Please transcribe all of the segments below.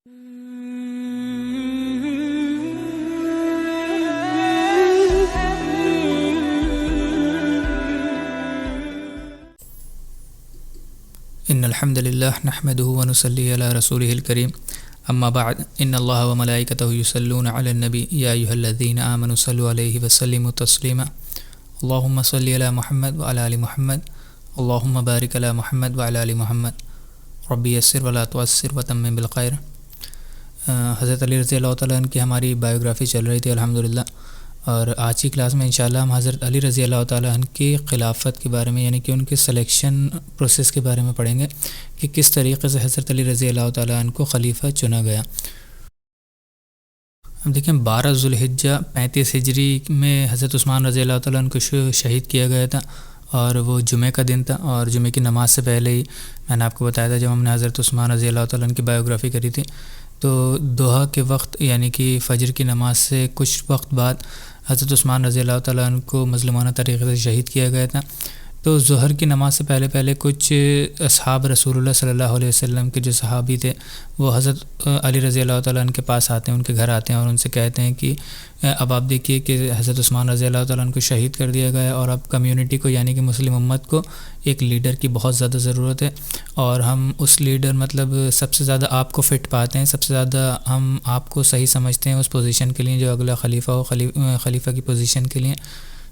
ان الحمد للہ نحمده ونصلی علی رسولہ الکریم اما بعد ان اللہ وملائکتہ یصلون علی النبی یا ایھا الذین آمنوا صلوا علیہ وسلموا تسلیما اللہم صلی علی محمد وعلی آل محمد اللہم بارک علی محمد وعلی آل محمد ربی یسر ولا تعسر وتمم بالخیر۔ حضرت علی رضی اللہ تعالیٰ عنہ کی ہماری بایوگرافی چل رہی تھی الحمدللہ، اور آج کی کلاس میں انشاءاللہ ہم حضرت علی رضی اللہ تعالیٰ عنہ کی خلافت کے بارے میں، یعنی کہ ان کے سلیکشن پروسیس کے بارے میں پڑھیں گے کہ کس طریقے سے حضرت علی رضی اللہ تعالیٰ عنہ کو خلیفہ چنا گیا۔ اب دیکھیں 12 ذوالحجہ 35 ہجری میں حضرت عثمان رضی اللہ تعالیٰ عنہ کو شہید کیا گیا تھا، اور وہ جمعہ کا دن تھا، اور جمعہ کی نماز سے پہلے ہی میں نے آپ کو بتایا تھا جب ہم نے حضرت عثمان رضی اللہ تعالیٰ عنہ کی بایوگرافی کری تھی، تو ضحیٰ کے وقت یعنی کہ فجر کی نماز سے کچھ وقت بعد حضرت عثمان رضی اللہ تعالیٰ عنہ کو مظلومانہ طریقے سے شہید کیا گیا تھا۔ تو ظہر کی نماز سے پہلے کچھ اصحاب رسول اللہ صلی اللہ علیہ وسلم کے جو صحابی تھے وہ حضرت علی رضی اللہ تعالیٰ عنہ کے پاس آتے ہیں، ان کے گھر آتے ہیں اور ان سے کہتے ہیں کہ اب آپ دیکھیے کہ حضرت عثمان رضی اللہ تعالیٰ عنہ کو شہید کر دیا گیا ہے، اور اب کمیونٹی کو یعنی کہ مسلم امت کو ایک لیڈر کی بہت زیادہ ضرورت ہے، اور ہم اس لیڈر مطلب سب سے زیادہ آپ کو فٹ پاتے ہیں، سب سے زیادہ ہم آپ کو صحیح سمجھتے ہیں اس پوزیشن کے لیے جو اگلا خلیفہ ہو، خلیفہ کی پوزیشن کے لیے۔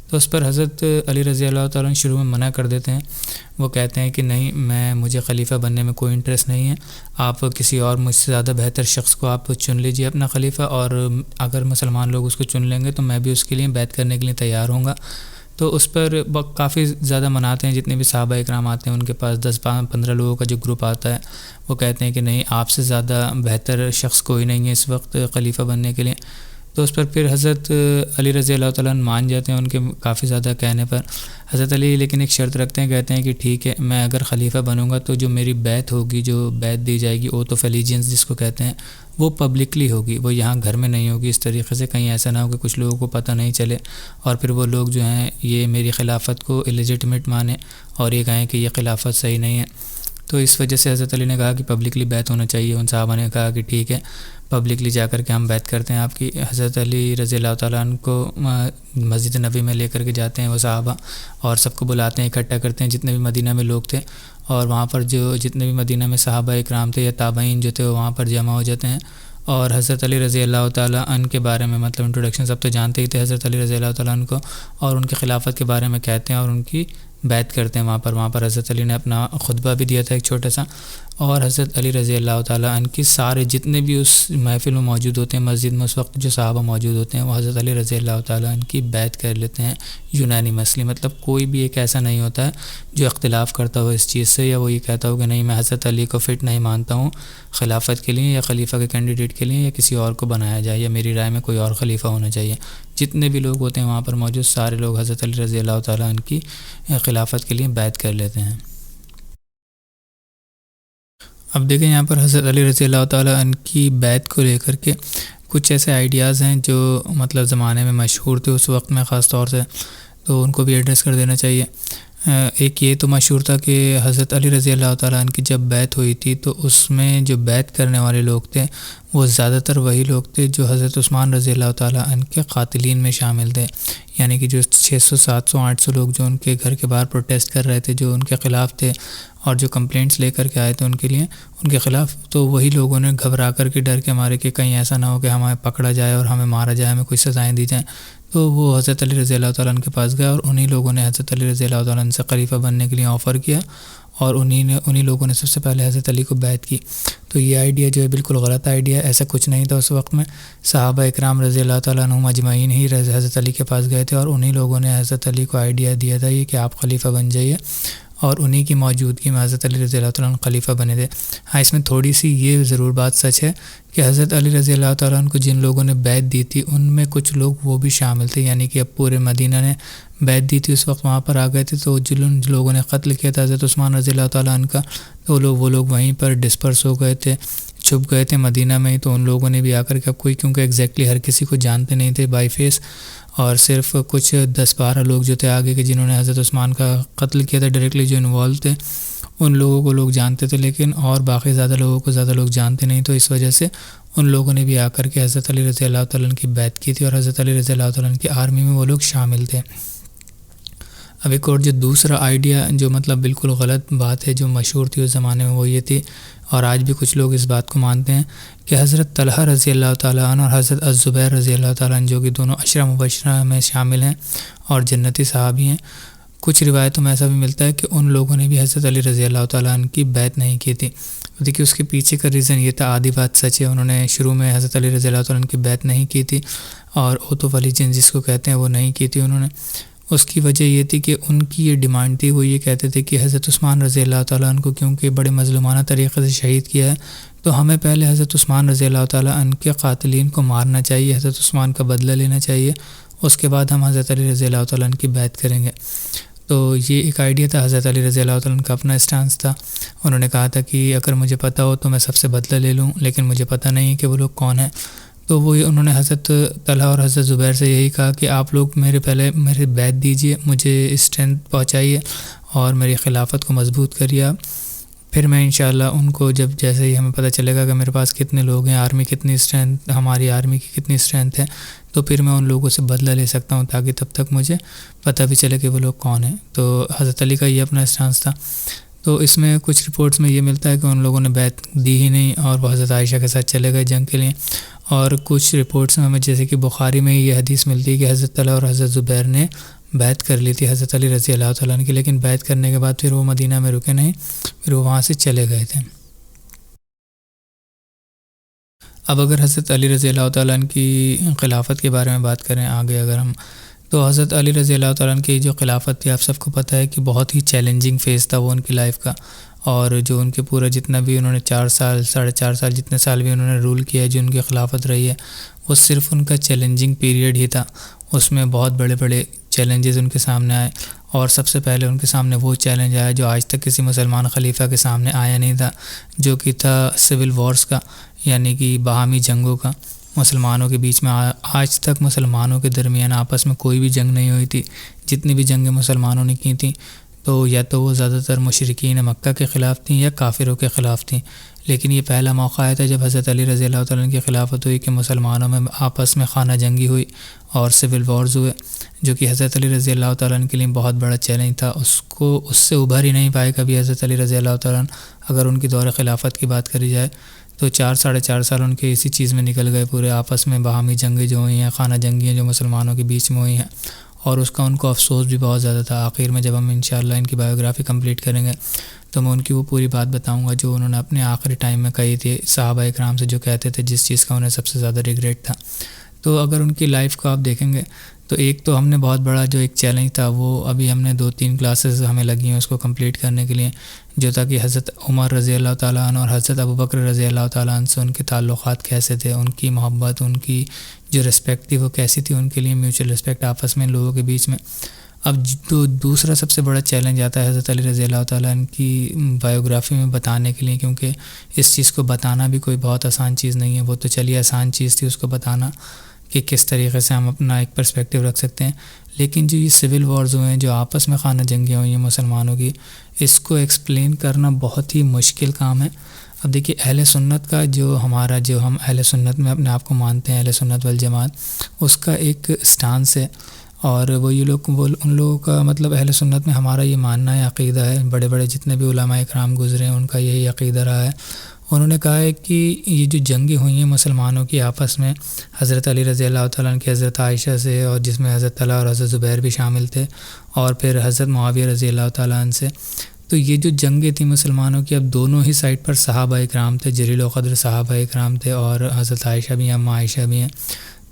تو اس پر حضرت علی رضی اللہ تعالیٰ عنہ شروع میں منع کر دیتے ہیں، وہ کہتے ہیں کہ نہیں، مجھے خلیفہ بننے میں کوئی انٹرسٹ نہیں ہے، آپ کسی اور مجھ سے زیادہ بہتر شخص کو آپ چن لیجئے اپنا خلیفہ، اور اگر مسلمان لوگ اس کو چن لیں گے تو میں بھی اس کے لیے بیعت کرنے کے لیے تیار ہوں گا۔ تو اس پر کافی زیادہ مناتے ہیں، جتنے بھی صحابہ اکرام آتے ہیں ان کے پاس 10-15 لوگوں کا جو گروپ آتا ہے، وہ کہتے ہیں کہ نہیں، آپ سے زیادہ بہتر شخص کوئی نہیں ہے اس وقت خلیفہ بننے کے لیے۔ تو اس پر پھر حضرت علی رضی اللہ تعالیٰ عنہ مان جاتے ہیں ان کے کافی زیادہ کہنے پر۔ حضرت علی لیکن ایک شرط رکھتے ہیں، کہتے ہیں کہ ٹھیک ہے، میں اگر خلیفہ بنوں گا تو جو میری بیعت ہوگی، جو بیعت دی جائے گی، اوتھ آف الیجنس جس کو کہتے ہیں، وہ پبلکلی ہوگی، وہ یہاں گھر میں نہیں ہوگی، اس طریقے سے کہیں ایسا نہ ہو کہ کچھ لوگوں کو پتہ نہیں چلے اور پھر وہ لوگ جو ہیں یہ میری خلافت کو الیجٹمیٹ مانیں اور یہ کہیں کہ یہ خلافت صحیح نہیں ہے۔ تو اس وجہ سے حضرت علی نے کہا کہ پبلکلی بیعت ہونا چاہیے۔ ان صحابہ نے کہا کہ ٹھیک ہے، پبلکلی جا کر کے ہم بیعت کرتے ہیں آپ کی۔ حضرت علی رضی اللہ تعالیٰ عنہ کو مسجد نبی میں لے کر کے جاتے ہیں وہ صحابہ، اور سب کو بلاتے ہیں، اکٹھا کرتے ہیں جتنے بھی مدینہ میں لوگ تھے، اور وہاں پر جو جتنے بھی مدینہ میں صحابہ اکرام تھے یا تابعین جو تھے وہ وہاں پر جمع ہو جاتے ہیں، اور حضرت علی رضی اللہ تعالیٰ عنہ کے بارے میں مطلب انٹروڈکشن سب تو جانتے ہی تھے حضرت علی رضی اللہ تعالیٰ عنہ کو، اور ان کی خلافت کے بارے میں کہتے ہیں اور ان کی بیعت کرتے ہیں وہاں پر حضرت علی نے اپنا خطبہ بھی دیا تھا ایک چھوٹا سا، اور حضرت علی رضی اللہ تعالیٰ عنہ کی سارے جتنے بھی اس محفل میں موجود ہوتے ہیں، مسجد میں اس وقت جو صحابہ موجود ہوتے ہیں، وہ حضرت علی رضی اللہ تعالیٰ عنہ کی بیعت کر لیتے ہیں یونانیمسلی۔ مطلب کوئی بھی ایک ایسا نہیں ہوتا ہے جو اختلاف کرتا ہو اس چیز سے، یا وہ یہ کہتا ہو کہ نہیں میں حضرت علی کو فٹ نہیں مانتا ہوں خلافت کے لیے یا خلیفہ کے کینڈیڈیٹ کے لیے، یا کسی اور کو بنایا جائے، یا میری رائے میں کوئی اور خلیفہ ہونا چاہیے۔ جتنے بھی لوگ ہوتے ہیں وہاں پر موجود سارے لوگ حضرت علی رضی اللہ تعالیٰ عنہ کی خلافت کے لیے بیعت کر لیتے ہیں۔ اب دیکھیں یہاں پر حضرت علی رضی اللہ تعالیٰ عنہ کی بیعت کو لے کر کے کچھ ایسے آئیڈیاز ہیں جو مطلب زمانے میں مشہور تھے اس وقت میں خاص طور سے، تو ان کو بھی ایڈریس کر دینا چاہیے۔ ایک یہ تو مشہور تھا کہ حضرت علی رضی اللہ تعالیٰ عنہ کی جب بیعت ہوئی تھی تو اس میں جو بیعت کرنے والے لوگ تھے وہ زیادہ تر وہی لوگ تھے جو حضرت عثمان رضی اللہ تعالیٰ عنہ کے قاتلین میں شامل تھے، یعنی کہ جو 600 700 800 لوگ جو ان کے گھر کے باہر پروٹیسٹ کر رہے تھے، جو ان کے خلاف تھے اور جو کمپلینٹس لے کر کے آئے تھے ان کے خلاف، تو وہی لوگوں نے گھبرا کر کے ڈر کے مارے کہ کہیں ایسا نہ ہو کہ ہمیں پکڑا جائے اور ہمیں مارا جائے، ہمیں کوئی سزائیں دی جائیں، تو وہ حضرت علی رضی اللہ تعالیٰ عنہ کے پاس گئے اور انہی لوگوں نے حضرت علی رضی اللہ تعالیٰ عنہ سے خلیفہ بننے کے لیے آفر کیا، اور انہی لوگوں نے سب سے پہلے حضرت علی کو بیعت کی۔ تو یہ آئیڈیا جو ہے بالکل غلط آئیڈیا ہے، ایسا کچھ نہیں تھا اس وقت میں۔ صحابہ اکرام رضی اللہ تعالیٰ عنہم اجمعین ہی حضرت علی کے پاس گئے تھے، اور انہی لوگوں نے حضرت علی کو آئیڈیا دیا تھا یہ کہ آپ خلیفہ بن جائیے، اور انہی کی موجودگی میں حضرت علی رضی اللہ تعالیٰ عنہ خلیفہ بنے تھے۔ ہاں، اس میں تھوڑی سی یہ ضرور بات سچ ہے کہ حضرت علی رضی اللہ تعالیٰ عنہ کو جن لوگوں نے بیعت دی تھی ان میں کچھ لوگ وہ بھی شامل تھے، یعنی کہ اب پورے مدینہ نے بیعت دی تھی اس وقت وہاں پر آ گئے تھے، تو جن لوگوں نے قتل کیا تھا حضرت عثمان رضی اللہ تعالیٰ عنہ کا، تو وہ لوگ وہیں پر ڈسپرس ہو گئے تھے، چھپ گئے تھے مدینہ میں ہی۔ تو ان لوگوں نے بھی آ کر کے اب کوئی کیونکہ ایگزیکٹلی ہر کسی کو جانتے نہیں تھے بائی فیس، اور صرف کچھ 10-12 لوگ جو تھے آگے کے جنہوں نے حضرت عثمان کا قتل کیا تھا ڈائریکٹلی جو انوالو تھے، ان لوگوں کو لوگ جانتے تھے، لیکن اور باقی زیادہ لوگوں کو زیادہ لوگ جانتے نہیں، تو اس وجہ سے ان لوگوں نے بھی آ کر کے حضرت علی رضی اللہ تعالیٰ عنہ کی بیعت کی تھی، اور حضرت علی رضی اللہ تعالیٰ عنہ کی آرمی میں وہ لوگ شامل تھے۔ اب ایک اور جو دوسرا آئیڈیا جو مطلب بالکل غلط بات ہے جو مشہور تھی اس زمانے میں، وہ یہ تھی، اور آج بھی کچھ لوگ اس بات کو مانتے ہیں، کہ حضرت طلحہ رضی اللہ تعالیٰ عنہ اور حضرت الزبیر رضی اللہ تعالیٰ عنہ جو کہ دونوں عشرہ مبشرہ میں شامل ہیں اور جنتی صحابی ہیں، کچھ روایتوں میں ایسا بھی ملتا ہے کہ ان لوگوں نے بھی حضرت علی رضی اللہ تعالیٰ عنہ کی بیعت نہیں کی تھی۔ دیکھیے اس کے پیچھے کا ریزن یہ تھا، آدھی بات سچ ہے، انہوں نے شروع میں حضرت علی رضی اللہ تعالیٰ عنہ کی بیعت نہیں کی تھی، اور اوتو علی جن جس کو کہتے ہیں وہ نہیں کی تھی انہوں نے۔ اس کی وجہ یہ تھی کہ ان کی یہ ڈیمانڈ تھی، وہ یہ کہتے تھے کہ حضرت عثمان رضی اللہ تعالیٰ عنہ کو کیونکہ بڑے مظلومانہ طریقے سے شہید کیا ہے، تو ہمیں پہلے حضرت عثمان رضی اللہ تعالیٰ عنہ کے قاتلین کو مارنا چاہیے، حضرت عثمان کا بدلہ لینا چاہیے، اس کے بعد ہم حضرت علی رضی اللہ تعالیٰ عنہ کی بیعت کریں گے۔ تو یہ ایک آئیڈیا تھا، حضرت علی رضی اللہ تعالیٰ عنہ کا اپنا اسٹانس تھا۔ انہوں نے کہا تھا کہ اگر مجھے پتہ ہو تو میں سب سے بدلہ لے لوں، لیکن مجھے پتہ نہیں کہ وہ لوگ کون ہیں۔ تو وہ انہوں نے حضرت طلحہ اور حضرت زبیر سے یہی کہا کہ آپ لوگ پہلے میری بیعت دیجئے، مجھے اسٹرینتھ پہنچائیے اور میری خلافت کو مضبوط کریے آپ، پھر میں انشاءاللہ ان کو جیسے ہی ہمیں پتہ چلے گا کہ میرے پاس کتنے لوگ ہیں، آرمی کتنی اسٹرینتھ، ہماری آرمی کی کتنی اسٹرینتھ ہے، تو پھر میں ان لوگوں سے بدلہ لے سکتا ہوں، تاکہ تب تک مجھے پتہ بھی چلے کہ وہ لوگ کون ہیں۔ تو حضرت علی کا یہ اپنا اسٹانس تھا۔ تو اس میں کچھ رپورٹس میں یہ ملتا ہے کہ ان لوگوں نے بیعت دی ہی نہیں، اور وہ حضرت عائشہ کے ساتھ چلے گئے جنگ کے لیے، اور کچھ رپورٹس میں ہمیں جیسے کہ بخاری میں یہ حدیث ملتی ہے کہ حضرت طلحہ اور حضرت زبیر نے بیعت کر لی تھی حضرت علی رضی اللہ تعالیٰ عنہ کی، لیکن بیعت کرنے کے بعد پھر وہ مدینہ میں رکے نہیں، پھر وہ وہاں سے چلے گئے تھے۔ اب اگر حضرت علی رضی اللہ تعالیٰ عنہ کی خلافت کے بارے میں بات کریں آگے اگر ہم، تو حضرت علی رضی اللہ تعالیٰ عنہ کی جو خلافت تھی آپ سب کو پتہ ہے کہ بہت ہی چیلنجنگ فیز تھا وہ ان کی لائف کا، اور جو ان کے پورا جتنا بھی انہوں نے 4 سال 4.5 سال جتنے سال بھی انہوں نے رول کیا ہے، جو ان کی خلافت رہی ہے، وہ صرف ان کا چیلنجنگ پیریڈ ہی تھا۔ اس میں بہت بڑے بڑے چیلنجز ان کے سامنے آئے، اور سب سے پہلے ان کے سامنے وہ چیلنج آیا جو آج تک کسی مسلمان خلیفہ کے سامنے آیا نہیں تھا، جو کہ تھا سول وارز کا، یعنی کہ باہمی جنگوں کا مسلمانوں کے بیچ میں۔ آج تک مسلمانوں کے درمیان آپس میں کوئی بھی جنگ نہیں ہوئی تھی، جتنی بھی جنگیں مسلمانوں نے کی تھیں تو یا تو وہ زیادہ تر مشرکین مکہ کے خلاف تھیں یا کافروں کے خلاف تھیں، لیکن یہ پہلا موقع آیا تھا جب حضرت علی رضی اللہ تعالیٰ عنہ کی خلافت ہوئی کہ مسلمانوں میں آپس میں خانہ جنگی ہوئی اور سول وارز ہوئے، جو کہ حضرت علی رضی اللہ تعالیٰ عنہ کے لیے بہت بڑا چیلنج تھا۔ اس سے ابھر ہی نہیں پائے کبھی حضرت علی رضی اللہ تعالیٰ عنہ۔ اگر ان کی دور خلافت کی بات کری جائے تو 4 سال ان کے اسی چیز میں نکل گئے، پورے آپس میں باہمی جنگیں جو ہوئی ہیں، خانہ جنگیاں جو مسلمانوں کے بیچ میں ہوئی ہیں، اور اس کا ان کو افسوس بھی بہت زیادہ تھا۔ آخر میں جب ہم انشاءاللہ ان کی بایوگرافی کمپلیٹ کریں گے تو میں ان کی وہ پوری بات بتاؤں گا جو انہوں نے اپنے آخری ٹائم میں کہی تھی صحابہ اکرام سے، جو کہتے تھے جس چیز کا انہیں سب سے زیادہ ریگریٹ تھا۔ تو اگر ان کی لائف کو آپ دیکھیں گے تو ایک تو ہم نے بہت بڑا جو ایک چیلنج تھا وہ ابھی ہم نے 2-3 کلاسز ہمیں لگی ہیں اس کو کمپلیٹ کرنے کے لیے، جو تھا کہ حضرت عمر رضی اللہ تعالیٰ عنہ اور حضرت ابوبکر رضی اللہ تعالیٰ عنہ سے ان کے تعلقات کیسے تھے، ان کی محبت، ان کی جو رسپیکٹ تھی وہ کیسی تھی ان کے لیے، میوچل رسپیکٹ آپس میں لوگوں کے بیچ میں۔ اب دوسرا سب سے بڑا چیلنج آتا ہے حضرت علی رضی اللہ تعالیٰ عنہ کی بایوگرافی میں بتانے کے لیے، کیونکہ اس چیز کو بتانا بھی کوئی بہت آسان چیز نہیں ہے۔ وہ تو چلیے آسان چیز تھی اس کو بتانا کہ کس طریقے سے ہم اپنا ایک پرسپیکٹیو رکھ سکتے ہیں، لیکن جو یہ سول وارز ہوئے ہیں، جو آپس میں خانہ جنگیاں ہوئی ہیں مسلمانوں کی، اس کو ایکسپلین کرنا بہت ہی مشکل کام ہے۔ اب دیکھیے اہل سنت کا جو ہم اہل سنت میں اپنے آپ کو مانتے ہیں، اہل سنت والجماعت، اس کا ایک اسٹانس ہے، اور وہ یہ لوگ ان لوگوں کا مطلب اہل سنت میں ہمارا یہ ماننا ہے، عقیدہ ہے، بڑے بڑے جتنے بھی علماء اکرام گزرے ہیں ان کا یہی عقیدہ رہا ہے۔ انہوں نے کہا ہے کہ یہ جو جنگیں ہوئی ہیں مسلمانوں کی آپس میں، حضرت علی رضی اللہ تعالیٰ عنہ کی حضرت عائشہ سے، اور جس میں حضرت طلحہ اور حضرت زبیر بھی شامل تھے، اور پھر حضرت معاویہ رضی اللہ تعالیٰ عنہ سے، تو یہ جو جنگیں تھیں مسلمانوں کی، اب دونوں ہی سائڈ پر صحابہ اکرام تھے، جلیل و قدر صحابہ اکرام تھے، اور حضرت عائشہ بھی ہیں، اماں عائشہ بھی ہیں۔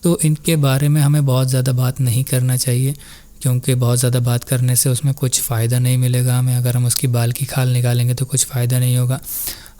تو ان کے بارے میں ہمیں بہت زیادہ بات نہیں کرنا چاہیے، کیونکہ بہت زیادہ بات کرنے سے اس میں کچھ فائدہ نہیں ملے گا ہمیں۔ اگر ہم اس کی بال کی کھال نکالیں گے تو کچھ فائدہ نہیں ہوگا۔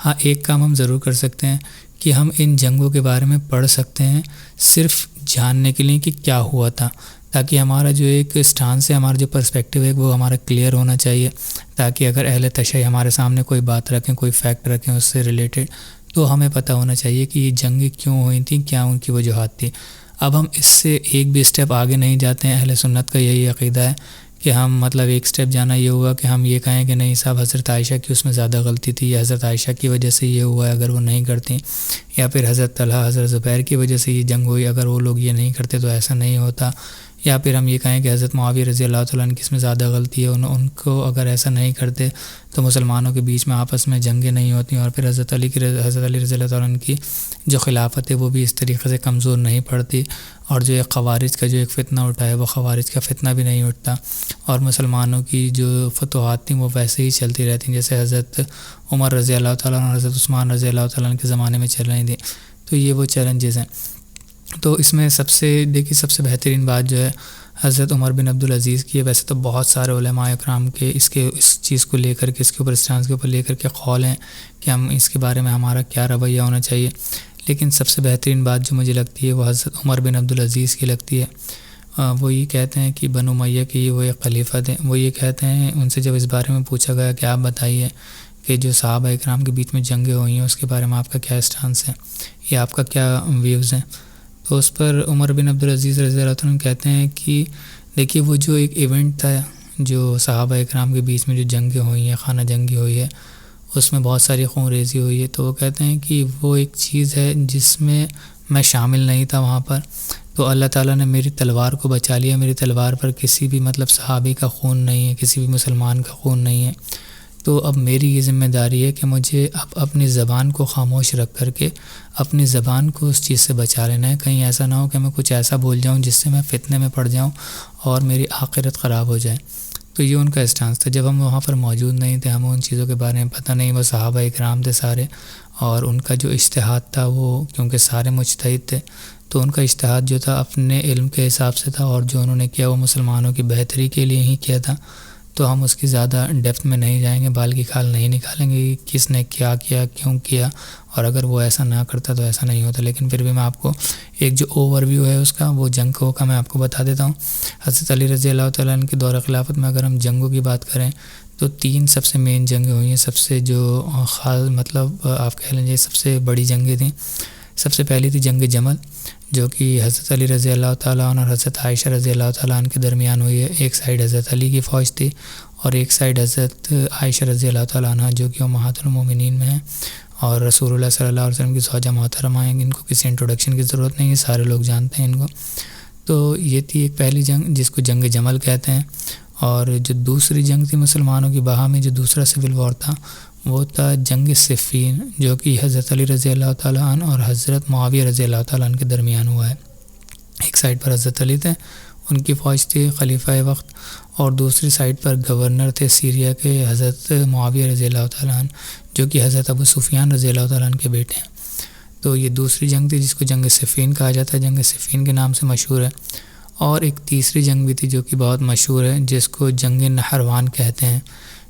ہاں ایک کام ہم ضرور کر سکتے ہیں کہ ہم ان جنگوں کے بارے میں پڑھ سکتے ہیں، صرف جاننے کے لیے کہ کیا ہوا تھا، تاکہ ہمارا جو ایک اسٹانس ہے، ہمارا جو پرسپیکٹیو ہے وہ ہمارا کلیئر ہونا چاہیے، تاکہ اگر اہل تشیع ہمارے سامنے کوئی بات رکھیں، کوئی فیکٹ رکھیں اس سے ریلیٹڈ، تو ہمیں پتہ ہونا چاہیے کہ یہ جنگیں کیوں ہوئی تھیں، کیا ان کی وجوہات تھی۔ اب ہم اس سے ایک بھی اسٹیپ آگے نہیں جاتے ہیں، اہل سنت کا یہی عقیدہ ہے کہ ہم مطلب ایک سٹیپ جانا یہ ہوا کہ ہم یہ کہیں کہ نہیں صاحب حضرت عائشہ کی اس میں زیادہ غلطی تھی، یا حضرت عائشہ کی وجہ سے یہ ہوا ہے اگر وہ نہیں کرتی، یا پھر حضرت طلحہ حضرت زبیر کی وجہ سے یہ جنگ ہوئی، اگر وہ لوگ یہ نہیں کرتے تو ایسا نہیں ہوتا، یا پھر ہم یہ کہیں کہ حضرت معاویہ رضی اللہ تعالیٰ عنہ کی اس میں زیادہ غلطی ہے، ان کو اگر ایسا نہیں کرتے تو مسلمانوں کے بیچ میں آپس میں جنگیں نہیں ہوتی، اور پھر حضرت علی رضی اللہ تعالیٰ عنہ کی جو خلافت ہے وہ بھی اس طریقے سے کمزور نہیں پڑتی، اور جو ایک خوارج کا جو ایک فتنہ اٹھا ہے وہ خوارج کا فتنہ بھی نہیں اٹھتا، اور مسلمانوں کی جو فتوحات تھیں وہ ویسے ہی چلتی رہتی جیسے حضرت عمر رضی اللہ تعالیٰ عنہ اور حضرت عثمان رضی اللہ تعالیٰ عنہ کے زمانے میں چل رہی تھیں۔ تو یہ وہ چیلنجز ہیں۔ تو اس میں سب سے بہترین بات جو ہے حضرت عمر بن عبدالعزیز کی ہے۔ ویسے تو بہت سارے علماء اکرام کے اس چیز کو لے کر کے، اس کے اوپر اسٹانس کے اوپر لے کر کے قول ہیں کہ ہم اس کے بارے میں ہمارا کیا رویہ ہونا چاہیے، لیکن سب سے بہترین بات جو مجھے لگتی ہے وہ حضرت عمر بن عبدالعزیز کی لگتی ہے۔ وہ یہ کہتے ہیں کہ بنو امیہ کے وہ ایک خلیفہ تھے، وہ یہ کہتے ہیں، ان سے جب اس بارے میں پوچھا گیا کہ آپ بتائیے کہ جو صحابہ اکرام کے بیچ میں جنگیں ہوئی ہیں اس کے بارے میں آپ کا کیا اسٹانس ہے یا آپ کا کیا ویوز ہیں، تو اس پر عمر بن عبدالعزیز رضی اللہ عنہ کہتے ہیں کہ دیکھیے وہ جو ایک ایونٹ تھا جو صحابہ اکرام کے بیچ میں جو جنگیں ہوئی ہیں، خانہ جنگی ہوئی ہے، اس میں بہت ساری خون ریزی ہوئی ہے، تو وہ کہتے ہیں کہ وہ ایک چیز ہے جس میں میں شامل نہیں تھا وہاں پر، تو اللہ تعالیٰ نے میری تلوار کو بچا لیا، میری تلوار پر کسی بھی صحابی کا خون نہیں ہے، کسی بھی مسلمان کا خون نہیں ہے، تو اب میری یہ ذمہ داری ہے کہ مجھے اب اپنی زبان کو خاموش رکھ کر کے اپنی زبان کو اس چیز سے بچا لینا ہے، کہیں ایسا نہ ہو کہ میں کچھ ایسا بول جاؤں جس سے میں فتنے میں پڑ جاؤں اور میری آخرت خراب ہو جائے۔ تو یہ ان کا اسٹانس تھا۔ جب ہم وہاں پر موجود نہیں تھے، ہمیں ان چیزوں کے بارے میں پتہ نہیں، وہ صحابہ اکرام تھے سارے، اور ان کا جو اجتہاد تھا وہ کیونکہ سارے مجتہد تھے تو ان کا اجتہاد جو تھا اپنے علم کے حساب سے تھا، اور جو انہوں نے کیا وہ مسلمانوں کی بہتری کے لیے ہی کیا تھا، تو ہم اس کی زیادہ ڈیپتھ میں نہیں جائیں گے، بال کی کھال نہیں نکالیں گے کہ کس نے کیا کیا، کیوں کیا، اور اگر وہ ایسا نہ کرتا تو ایسا نہیں ہوتا، لیکن پھر بھی میں آپ کو ایک جو اوور ویو ہے اس کا، وہ جنگوں کا میں آپ کو بتا دیتا ہوں۔ حضرت علی رضی اللہ تعالیٰ عنہ کی دور خلافت میں اگر ہم جنگوں کی بات کریں تو 3 سب سے مین جنگیں ہوئی ہیں، سب سے جو خاص آپ کہہ لیجیے سب سے بڑی جنگیں تھیں۔ سب سے پہلی تھی جنگ جمل، جو کہ حضرت علی رضی اللہ تعالیٰ عنہ اور حضرت عائشہ رضی اللہ تعالیٰ عنہ کے درمیان ہوئی ہے۔ ایک سائیڈ حضرت علی کی فوج تھی اور ایک سائیڈ حضرت عائشہ رضی اللہ تعالیٰ عنہ جو کہ امہات المومنین میں ہیں، اور رسول اللہ صلی اللہ علیہ وسلم کی زوجہ محترمہ ہیں، ان کو کسی انٹروڈکشن کی ضرورت نہیں ہے، سارے لوگ جانتے ہیں ان کو۔ تو یہ تھی ایک پہلی جنگ جس کو جنگ جمل کہتے ہیں، اور جو دوسری جنگ تھی مسلمانوں کی باہمی، جو دوسرا سول وار تھا وہ تھا جنگ صفین، جو کہ حضرت علی رضی اللہ تعالیٰ عنہ اور حضرت معاویہ رضی اللہ تعالیٰ عنہ کے درمیان ہوا ہے۔ ایک سائیڈ پر حضرت علی تھے، ان کی فوج تھی خلیفہ وقت، اور دوسری سائیڈ پر گورنر تھے سیریا کے حضرت معاویہ رضی اللہ تعالیٰ عنہ، جو کہ حضرت ابو سفیان رضی اللہ تعالیٰ عنہ کے بیٹے ہیں۔ تو یہ دوسری جنگ تھی جس کو جنگ صفین کہا جاتا ہے، جنگ صفین کے نام سے مشہور ہے۔ اور ایک تیسری جنگ بھی تھی جو کہ بہت مشہور ہے، جس کو جنگ نہروان کہتے ہیں،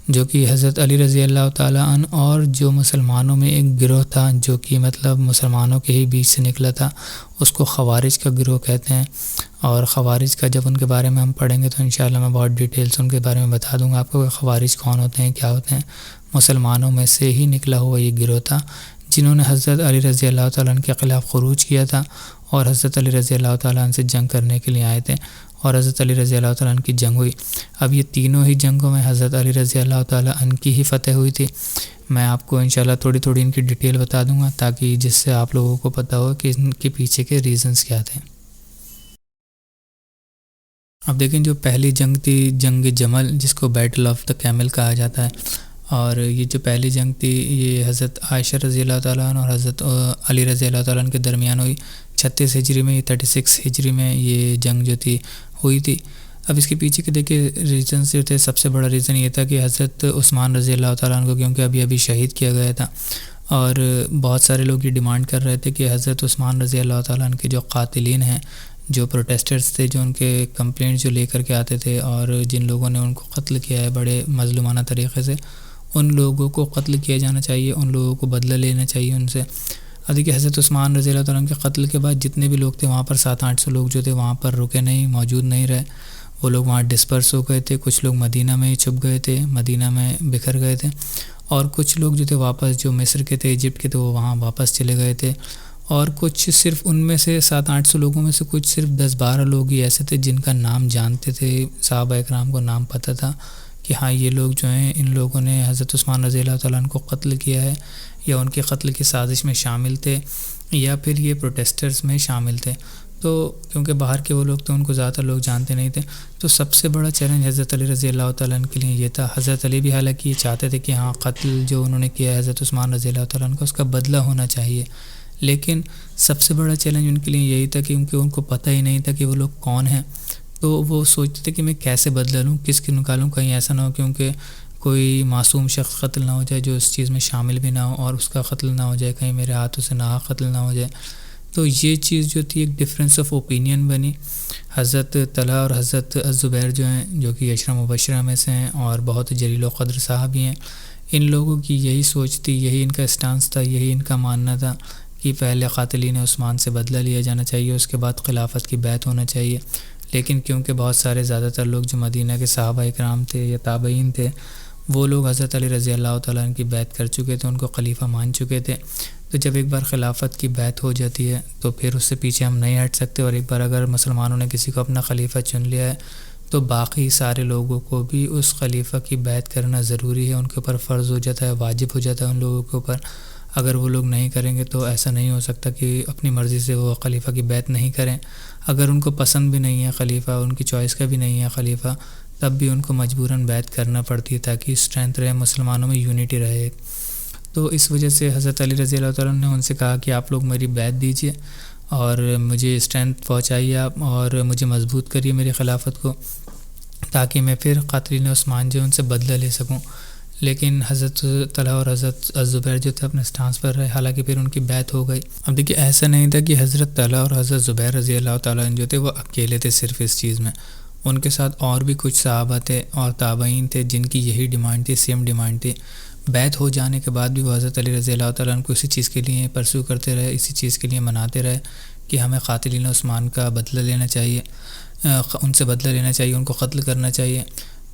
جو کہ حضرت علی رضی اللہ تعالیٰ عنہ اور جو مسلمانوں میں ایک گروہ تھا جو کہ مسلمانوں کے ہی بیچ سے نکلا تھا، اس کو خوارج کا گروہ کہتے ہیں۔ اور خوارج کا جب ان کے بارے میں ہم پڑھیں گے تو انشاءاللہ میں بہت ڈیٹیلز ان کے بارے میں بتا دوں گا آپ کو کہ خوارج کون ہوتے ہیں، کیا ہوتے ہیں۔ مسلمانوں میں سے ہی نکلا ہوا یہ گروہ تھا جنہوں نے حضرت علی رضی اللہ تعالیٰ عنہ کے خلاف خروج کیا تھا، اور حضرت علی رضی اللہ تعالیٰ عنہ سے جنگ کرنے کے لیے آئے تھے، اور حضرت علی رضی اللہ تعالیٰ عنہ کی جنگ ہوئی۔ اب یہ تینوں ہی جنگوں میں حضرت علی رضی اللہ تعالیٰ عنہ کی ہی فتح ہوئی تھی۔ میں آپ کو انشاءاللہ تھوڑی ان کی ڈیٹیل بتا دوں گا تاکہ جس سے آپ لوگوں کو پتہ ہو کہ ان کے پیچھے کے ریزنز کیا تھے۔ اب دیکھیں جو پہلی جنگ تھی جنگ جمل، جس کو بیٹل آف دا کیمل کہا جاتا ہے، اور یہ جو پہلی جنگ تھی یہ حضرت عائشہ رضی اللہ تعالیٰ عنہ اور حضرت علی رضی اللہ تعالیٰ عنہ کے درمیان ہوئی 36 ہجری میں، 36 ہجری میں یہ جنگ جو تھی ہوئی تھی۔ اب اس کے پیچھے کے دیکھیں ریزنز جو تھے، سب سے بڑا ریزن یہ تھا کہ حضرت عثمان رضی اللہ تعالیٰ عنہ کو کیونکہ ابھی شہید کیا گیا تھا، اور بہت سارے لوگ یہ ڈیمانڈ کر رہے تھے کہ حضرت عثمان رضی اللہ تعالیٰ عنہ کے جو قاتلین ہیں، جو پروٹیسٹرز تھے، جو ان کے کمپلینٹ جو لے کر کے آتے تھے اور جن لوگوں نے ان کو قتل کیا ہے بڑے مظلومانہ طریقے سے، ان لوگوں کو قتل کیا جانا چاہیے، ان لوگوں کو بدلہ لینا چاہیے ان سے۔ اب دیکھیے حضرت عثمان رضی اللہ تعالیٰ عنہ کے قتل کے بعد جتنے بھی لوگ تھے وہاں پر 700-800 لوگ جو تھے وہاں پر رکے نہیں، موجود نہیں رہے، وہ لوگ وہاں ڈسپرس ہو گئے تھے، کچھ لوگ مدینہ میں ہی چھپ گئے تھے، مدینہ میں بکھر گئے تھے، اور کچھ لوگ جو تھے واپس جو مصر کے تھے، ایجپٹ کے تھے، وہ وہاں واپس چلے گئے تھے، اور کچھ صرف ان میں سے 700-800 لوگوں میں سے کچھ صرف 10-12 لوگ ہی ایسے تھے جن کا نام جانتے تھے، صحابہ اکرام کو نام پتہ تھا کہ ہاں یہ لوگ جو ہیں ان لوگوں نے حضرت عثمان رضی اللہ تعالیٰ عنہ کو قتل کیا ہے، یا ان کے قتل کی سازش میں شامل تھے، یا پھر یہ پروٹیسٹرز میں شامل تھے۔ تو کیونکہ باہر کے وہ لوگ تو ان کو زیادہ تر لوگ جانتے نہیں تھے، تو سب سے بڑا چیلنج حضرت علی رضی اللہ تعالیٰ عنہ کے لیے یہ تھا۔ حضرت علی بھی حالانکہ یہ چاہتے تھے کہ ہاں قتل جو انہوں نے کیا ہے حضرت عثمان رضی اللہ تعالیٰ عنہ کا، اس کا بدلہ ہونا چاہیے، لیکن سب سے بڑا چیلنج ان کے لیے یہی تھا کہ ان کو پتہ ہی نہیں تھا کہ وہ لوگ کون ہیں۔ تو وہ سوچتے تھے کہ میں کیسے بدلہ لوں، کس کی نکالوں، کہیں ایسا نہ ہو کیونکہ کوئی معصوم شخص قتل نہ ہو جائے جو اس چیز میں شامل بھی نہ ہو، اور اس کا قتل نہ ہو جائے، کہیں میرے ہاتھوں سے ناحق قتل نہ ہو جائے۔ تو یہ چیز جو تھی ایک ڈفرینس آف اوپینین بنی۔ حضرت طلحہ اور حضرت الزبیر جو ہیں، جو کہ 10 مبشرہ میں سے ہیں اور بہت جلیل و قدر صحابی ہیں، ان لوگوں کی یہی سوچ تھی، یہی ان کا اسٹانس تھا، یہی ان کا ماننا تھا کہ پہلے قاتلین عثمان سے بدلہ لیا جانا چاہیے، اس کے بعد خلافت کی بیعت ہونا چاہیے۔ لیکن کیونکہ بہت سارے زیادہ تر لوگ جو مدینہ کے صحابہ اکرام تھے یا تابعین تھے، وہ لوگ حضرت علی رضی اللہ تعالیٰ عنہ کی بیعت کر چکے تھے، ان کو خلیفہ مان چکے تھے۔ تو جب ایک بار خلافت کی بیعت ہو جاتی ہے تو پھر اس سے پیچھے ہم نہیں ہٹ سکتے، اور ایک بار اگر مسلمانوں نے کسی کو اپنا خلیفہ چن لیا ہے تو باقی سارے لوگوں کو بھی اس خلیفہ کی بیعت کرنا ضروری ہے، ان کے اوپر فرض ہو جاتا ہے، واجب ہو جاتا ہے ان لوگوں کے اوپر۔ اگر وہ لوگ نہیں کریں گے تو ایسا نہیں ہو سکتا کہ اپنی مرضی سے وہ خلیفہ کی بیعت نہیں کریں۔ اگر ان کو پسند بھی نہیں ہے خلیفہ، ان کی چوائس کا بھی نہیں ہے خلیفہ، تب بھی ان کو مجبوراً بیعت کرنا پڑتی ہے تاکہ اسٹرینتھ رہے، مسلمانوں میں یونٹی رہے۔ تو اس وجہ سے حضرت علی رضی اللہ تعالیٰ نے ان سے کہا کہ آپ لوگ میری بیعت دیجیے اور مجھے اسٹرینتھ پہنچائیے آپ، اور مجھے مضبوط کریے میری خلافت کو، تاکہ میں پھر قاتلین عثمان جو ان سے بدلہ لے سکوں۔ لیکن حضرت طلحہ اور حضرت الزبیر جو تھے اپنے سٹانس پر رہے، حالانکہ پھر ان کی بیعت ہو گئی۔ اب دیکھیے ایسا نہیں تھا کہ حضرت طلحہ اور حضرت زبیر رضی اللہ تعالیٰ عنہ جو تھے وہ اکیلے تھے صرف اس چیز میں، ان کے ساتھ اور بھی کچھ صحابہ تھے اور تابعین تھے جن کی یہی ڈیمانڈ تھی، سیم ڈیمانڈ تھی۔ بیعت ہو جانے کے بعد بھی وہ حضرت علی رضی اللہ تعالیٰ عنہ کو اسی چیز کے لیے پرسو کرتے رہے، اسی چیز کے لیے مناتے رہے کہ ہمیں قاتلین عثمان کا بدلہ لینا چاہیے، ان سے بدلہ لینا چاہیے، ان کو قتل کرنا چاہیے۔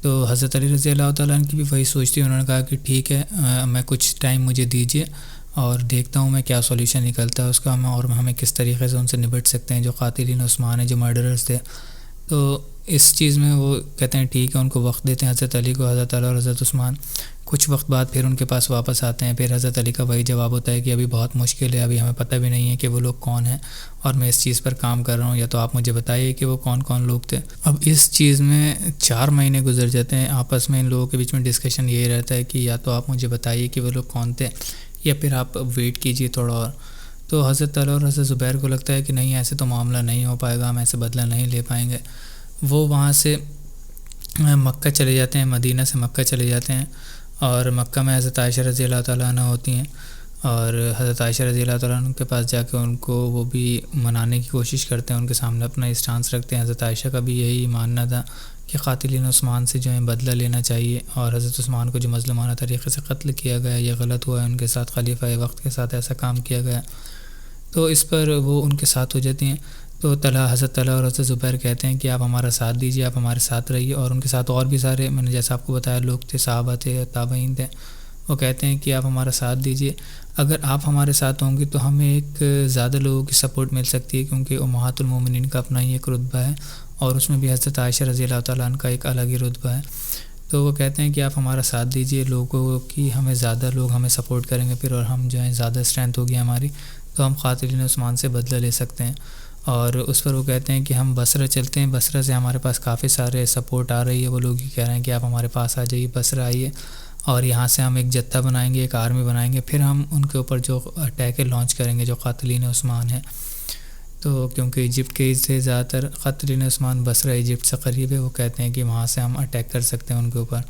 تو حضرت علی رضی اللہ تعالیٰ عنہ کی بھی وہی سوچ تھی، انہوں نے کہا کہ ٹھیک ہے، میں کچھ ٹائم مجھے دیجیے اور دیکھتا ہوں میں کیا سولیوشن نکلتا ہے اس کا، اور ہمیں کس طریقے سے ان سے نبٹ سکتے ہیں جو قاتلین عثمان ہیں، جو مرڈررز تھے۔ تو اس چیز میں وہ کہتے ہیں ٹھیک ہے، ان کو وقت دیتے ہیں حضرت علی کو، حضرت علی اور حضرت عثمان کچھ وقت بعد پھر ان کے پاس واپس آتے ہیں۔ پھر حضرت علی کا وہی جواب ہوتا ہے کہ ابھی بہت مشکل ہے، ابھی ہمیں پتہ بھی نہیں ہے کہ وہ لوگ کون ہیں، اور میں اس چیز پر کام کر رہا ہوں، یا تو آپ مجھے بتائیے کہ وہ کون کون لوگ تھے۔ اب اس چیز میں 4 مہینے گزر جاتے ہیں، آپس میں ان لوگوں کے بیچ میں ڈسکشن یہی رہتا ہے کہ یا تو آپ مجھے بتائیے کہ وہ لوگ کون تھے، یا پھر آپ ویٹ کیجیے تھوڑا اور۔ تو حضرت طلحہ اور حضرت زبیر کو لگتا ہے کہ نہیں، ایسے تو معاملہ نہیں ہو پائے گا، ہم ایسے بدلہ نہیں لے پائیں گے۔ وہ وہاں سے مکہ چلے جاتے ہیں، مدینہ سے مکہ چلے جاتے ہیں، اور مکہ میں حضرت عائشہ رضی اللہ تعالیٰ عنہ ہوتی ہیں، اور حضرت عائشہ رضی اللہ تعالیٰ عنہ کے پاس جا کے ان کو وہ بھی منانے کی کوشش کرتے ہیں، ان کے سامنے اپنا اسٹانس رکھتے ہیں۔ حضرت عائشہ کا بھی یہی ماننا تھا کہ قاتلین عثمان سے جو ہے بدلہ لینا چاہیے، اور حضرت عثمان کو جو مظلومانہ طریقے سے قتل کیا گیا، یہ غلط ہوا ہے، ان کے ساتھ خلیفہ وقت کے ساتھ ایسا کام کیا گیا، تو اس پر وہ ان کے ساتھ ہو جاتی ہیں۔ تو حضرت طلحہ اور حضرت زبیر کہتے ہیں کہ آپ ہمارا ساتھ دیجیے، آپ ہمارے ساتھ رہیے، اور ان کے ساتھ اور بھی سارے، میں نے جیسا آپ کو بتایا، لوگ تھے، صحابہ تھے، تابعین تھے۔ وہ کہتے ہیں کہ آپ ہمارا ساتھ دیجیے، اگر آپ ہمارے ساتھ ہوں گے تو ہمیں ایک زیادہ لوگوں کی سپورٹ مل سکتی ہے، کیونکہ امہات المومنین کا اپنا ہی ایک رتبہ ہے، اور اس میں بھی حضرت عائشہ رضی اللہ تعالیٰ عنہ کا ایک الگ ہی رتبہ ہے۔ تو وہ کہتے ہیں کہ آپ ہمارا ساتھ دیجیے، لوگوں کی ہمیں زیادہ لوگ ہمیں سپورٹ کریں گے پھر، اور ہم جو ہیں زیادہ اسٹرینتھ ہوگی ہماری، تو ہم قاتلین عثمان سے بدلہ لے سکتے ہیں۔ اور اس پر وہ کہتے ہیں کہ ہم بصرہ چلتے ہیں، بصرہ سے ہمارے پاس کافی سارے سپورٹ آ رہی ہے، وہ لوگ ہی کہہ رہے ہیں کہ آپ ہمارے پاس آ جائیے، بصرہ آئیے، اور یہاں سے ہم ایک جتھا بنائیں گے، ایک آرمی بنائیں گے، پھر ہم ان کے اوپر جو اٹیک لانچ کریں گے جو قاتلین عثمان ہیں۔ تو کیونکہ ایجپٹ کے سے زیادہ تر قاتلین عثمان بصرہ ایجپٹ سے قریب ہے، وہ کہتے ہیں کہ وہاں سے ہم اٹیک کر سکتے ہیں ان کے اوپر۔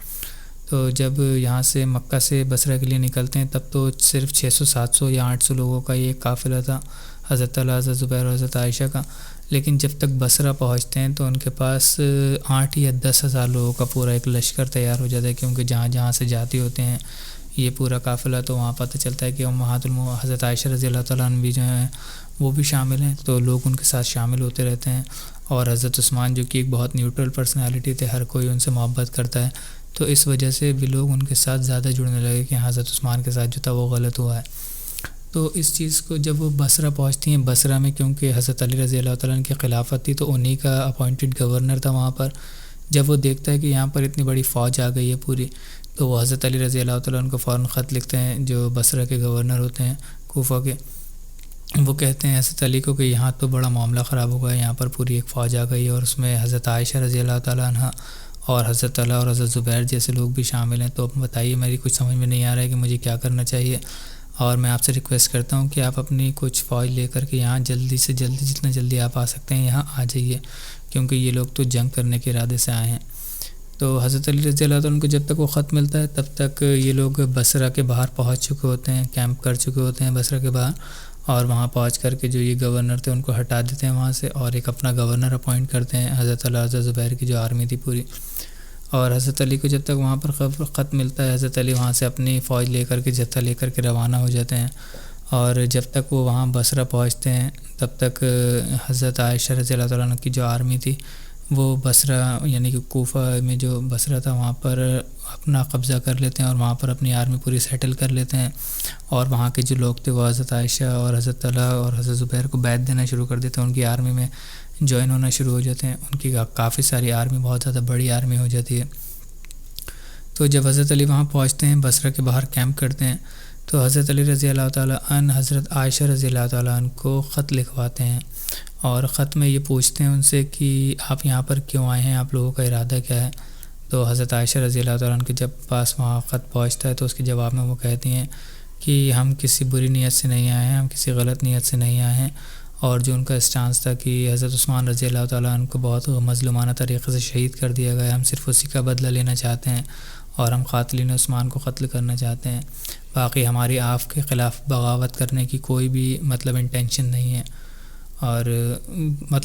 تو جب یہاں سے مکہ سے بصرہ کے لیے نکلتے ہیں تب تو صرف 600-700 یا 800 لوگوں کا یہ قافلہ تھا، حضرت طلحہ، حضرت زبیر اور حضرت عائشہ کا۔ لیکن جب تک بصرہ پہنچتے ہیں تو ان کے پاس 8 یا 10 ہزار لوگوں کا پورا ایک لشکر تیار ہو جاتا ہے، کیونکہ جہاں جہاں سے جاتی ہوتے ہیں یہ پورا قافلہ، تو وہاں پتہ چلتا ہے کہ حضرت عائشہ رضی اللہ تعالیٰ عنہ بھی جو ہیں وہ بھی شامل ہیں، تو لوگ ان کے ساتھ شامل ہوتے رہتے ہیں۔ اور حضرت عثمان جو کہ ایک بہت نیوٹرل پرسنالٹی تھے، ہر کوئی ان سے محبت کرتا ہے، تو اس وجہ سے بھی لوگ ان کے ساتھ زیادہ جڑنے لگے کہ حضرت عثمان کے ساتھ جو تھا وہ غلط ہوا ہے۔ تو اس چیز کو جب وہ بصرہ پہنچتی ہیں، بصرہ میں کیونکہ حضرت علی رضی اللہ تعالیٰ عنہ کی خلافت تھی تو انہی کا اپوائنٹڈ گورنر تھا وہاں پر. جب وہ دیکھتا ہے کہ یہاں پر اتنی بڑی فوج آ گئی ہے پوری، تو وہ حضرت علی رضی اللہ تعالیٰ عنہ کو فوراً خط لکھتے ہیں جو بصرہ کے گورنر ہوتے ہیں کوفہ کے. وہ کہتے ہیں حضرت علی کو کہ یہاں تو بڑا معاملہ خراب ہو گیا، یہاں پر پوری ایک فوج آ گئی ہے اور اس میں حضرت عائشہ رضی اللہ تعالیٰ عنہ اور حضرت طلحہ اور حضرت زبیر جیسے لوگ بھی شامل ہیں. تو اب بتائیے، میری کچھ سمجھ میں نہیں آ رہا ہے کہ مجھے کیا کرنا چاہیے، اور میں آپ سے ریکویسٹ کرتا ہوں کہ آپ اپنی کچھ فوج لے کر کے یہاں جلدی سے جلدی، جتنا جلدی آپ آ سکتے ہیں یہاں آ جائیے، کیونکہ یہ لوگ تو جنگ کرنے کے ارادے سے آئے ہیں. تو حضرت علی رضی اللہ تعالیٰ عنہ کو جب تک وہ خط ملتا ہے تب تک یہ لوگ بصرہ کے باہر پہنچ چکے ہوتے ہیں، کیمپ کر چکے ہوتے ہیں بصرہ کے باہر، اور وہاں پہنچ کر کے جو یہ گورنر تھے ان کو ہٹا دیتے ہیں وہاں سے، اور ایک اپنا گورنر اپوائنٹ کرتے ہیں حضرت علی حضرت زبیر کی جو آرمی تھی پوری. اور حضرت علی کو جب تک وہاں پر خط ملتا ہے، حضرت علی وہاں سے اپنی فوج لے کر کے جتھا لے کر کے روانہ ہو جاتے ہیں. اور جب تک وہ وہاں بصرہ پہنچتے ہیں تب تک حضرت عائشہ رضی اللہ تعالیٰ عنہ کی جو آرمی تھی وہ بصرہ یعنی کہ کوفہ میں جو بصرہ تھا وہاں پر اپنا قبضہ کر لیتے ہیں اور وہاں پر اپنی آرمی پوری سیٹل کر لیتے ہیں. اور وہاں کے جو لوگ تھے وہ حضرت عائشہ اور حضرت طلحہ اور حضرت زبیر کو بیعت دینا شروع کر دیتے ہیں، ان کی آرمی میں جوائن ہونا شروع ہو جاتے ہیں. ان کی کافی ساری آرمی، بہت زیادہ بڑی آرمی ہو جاتی ہے. تو جب حضرت علی وہاں پہنچتے ہیں، بصرہ کے باہر کیمپ کرتے ہیں، تو حضرت علی رضی اللہ تعالیٰ عنہ حضرت عائشہ رضی اللہ تعالیٰ عنہ کو خط لکھواتے ہیں، اور خط میں یہ پوچھتے ہیں ان سے کہ آپ یہاں پر کیوں آئے ہیں، آپ لوگوں کا ارادہ کیا ہے. تو حضرت عائشہ رضی اللہ تعالیٰ عنہ کے جب پاس وہاں خط پہنچتا ہے تو اس کے جواب میں وہ کہتی ہیں کہ ہم کسی بری نیت سے نہیں آئے ہیں، ہم کسی غلط نیت سے نہیں آئے ہیں. اور جو ان کا اسٹانس تھا کہ حضرت عثمان رضی اللہ تعالیٰ عنہ کو بہت مظلومانہ طریقے سے شہید کر دیا گیا، ہم صرف اسی کا بدلہ لینا چاہتے ہیں اور ہم قاتلین عثمان کو قتل کرنا چاہتے ہیں. باقی ہماری آپ کے خلاف بغاوت کرنے کی کوئی بھی انٹینشن نہیں ہے. اور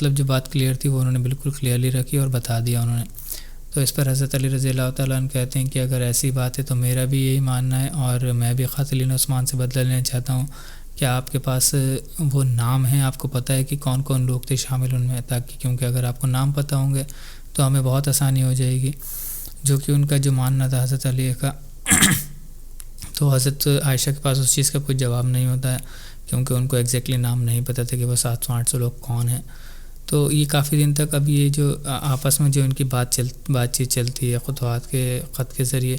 جو بات کلیئر تھی وہ انہوں نے بالکل کلیئرلی رکھی اور بتا دیا انہوں نے. تو اس پر حضرت علی رضی اللہ تعالیٰ عنہ کہتے ہیں کہ اگر ایسی بات ہے تو میرا بھی یہی ماننا ہے، اور میں بھی قاتلین عثمان سے بدلہ لینا چاہتا ہوں. کیا آپ کے پاس وہ نام ہیں، آپ کو پتہ ہے کہ کون کون لوگ تھے شامل ان میں، تاکہ کیونکہ اگر آپ کو نام پتہ ہوں گے تو ہمیں بہت آسانی ہو جائے گی. جو کہ ان کا جو ماننا تھا حضرت علی کا. تو حضرت عائشہ کے پاس اس چیز کا کوئی جواب نہیں ہوتا ہے، کیونکہ ان کو ایگزیکٹلی نام نہیں پتہ تھا کہ وہ 700-800 لوگ کون ہیں. تو یہ کافی دن تک اب یہ جو آپس میں جو ان کی بات چیت چلتی ہے خط کے ذریعے،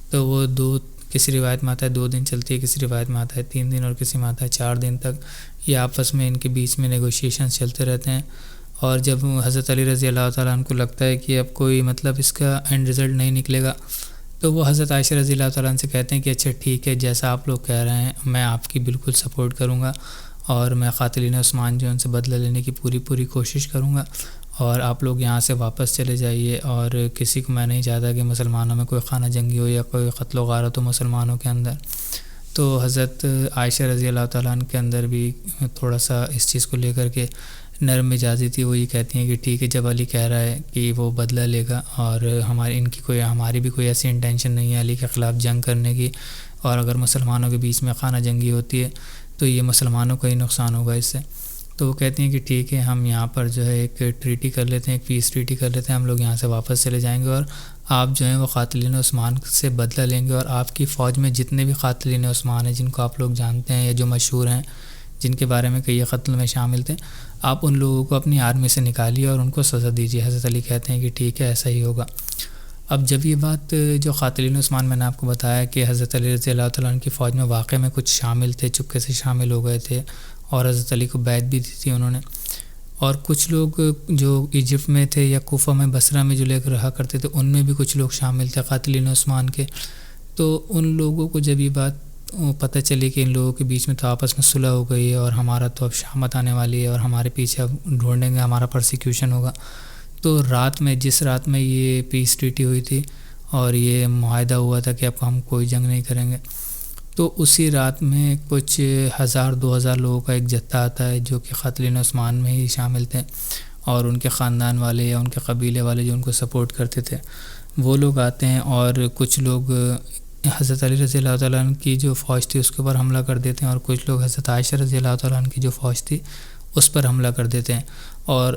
تو وہ کسی روایت میں آتا ہے 2 دن چلتی ہے، کسی روایت میں آتا ہے 3 دن، اور کسی میں آتا ہے 4 دن تک یہ آپس میں ان کے بیچ میں نیگوشیشنز چلتے رہتے ہیں. اور جب حضرت علی رضی اللہ تعالیٰ عنہ کو لگتا ہے کہ اب کوئی اس کا اینڈ رزلٹ نہیں نکلے گا، تو وہ حضرت عائشہ رضی اللہ تعالیٰ عنہ سے کہتے ہیں کہ اچھا ٹھیک ہے، جیسا آپ لوگ کہہ رہے ہیں میں آپ کی بالکل سپورٹ کروں گا، اور میں قاتلین عثمان جو ان سے بدلہ لینے کی پوری کوشش کروں گا، اور آپ لوگ یہاں سے واپس چلے جائیے. اور کسی کو میں نہیں چاہتا کہ مسلمانوں میں کوئی خانہ جنگی ہو یا کوئی قتل و غارت ہو مسلمانوں کے اندر. تو حضرت عائشہ رضی اللہ تعالیٰ عنہ کے اندر بھی تھوڑا سا اس چیز کو لے کر کے نرم مزاجی تھی. وہ یہ کہتی ہیں کہ ٹھیک ہے، جب علی کہہ رہا ہے کہ وہ بدلہ لے گا، اور ہماری بھی کوئی ایسی انٹینشن نہیں ہے علی کے خلاف جنگ کرنے کی، اور اگر مسلمانوں کے بیچ میں خانہ جنگی ہوتی ہے تو یہ مسلمانوں کا ہی نقصان ہوگا اس سے. تو وہ کہتی ہیں کہ ٹھیک ہے، ہم یہاں پر جو ہے ایک ٹریٹی کر لیتے ہیں، ایک پیس ٹریٹی کر لیتے ہیں، ہم لوگ یہاں سے واپس چلے جائیں گے، اور آپ جو ہیں وہ قاتلین عثمان سے بدلہ لیں گے، اور آپ کی فوج میں جتنے بھی قاتلین عثمان ہیں جن کو آپ لوگ جانتے ہیں یا جو مشہور ہیں، جن کے بارے میں کئی قتل میں شامل تھے، آپ ان لوگوں کو اپنی آرمی سے نکالیے اور ان کو سزا دیجیے. حضرت علی کہتے ہیں کہ ٹھیک ہے، ایسا ہی ہوگا. اب جب یہ بات جو قاتلین عثمان میں نے آپ کو بتایا کہ حضرت علی رضی اللہ تعالیٰ عنہ کی فوج میں واقع میں کچھ شامل تھے، چپکے سے شامل ہو گئے تھے، اور حضرت علی کو بیعت بھی دی تھی انہوں نے، اور کچھ لوگ جو ایجپٹ میں تھے یا کوفہ میں بصرہ میں جو لے کر رہا کرتے تھے ان میں بھی کچھ لوگ شامل تھے قاتلین عثمان کے. تو ان لوگوں کو جب یہ بات پتہ چلی کہ ان لوگوں کے بیچ میں تو آپس میں صلح ہو گئی ہے، اور ہمارا تو اب شامت آنے والی ہے، اور ہمارے پیچھے اب ڈھونڈیں گے، ہمارا پرسیکیوشن ہوگا. تو جس رات میں یہ پیس ٹریٹی ہوئی تھی اور یہ معاہدہ ہوا تھا کہ اب ہم کوئی جنگ نہیں کریں گے، تو اسی رات میں کچھ 1000-2000 لوگوں کا ایک جتھا آتا ہے جو کہ قاتلین عثمان میں ہی شامل تھے، اور ان کے خاندان والے یا ان کے قبیلے والے جو ان کو سپورٹ کرتے تھے وہ لوگ آتے ہیں، اور کچھ لوگ حضرت علی رضی اللہ تعالیٰ عنہ کی جو فوج تھی اس کے اوپر حملہ کر دیتے ہیں، اور کچھ لوگ حضرت عائشہ رضی اللہ تعالیٰ عنہ کی جو فوج تھی اس پر حملہ کر دیتے ہیں اور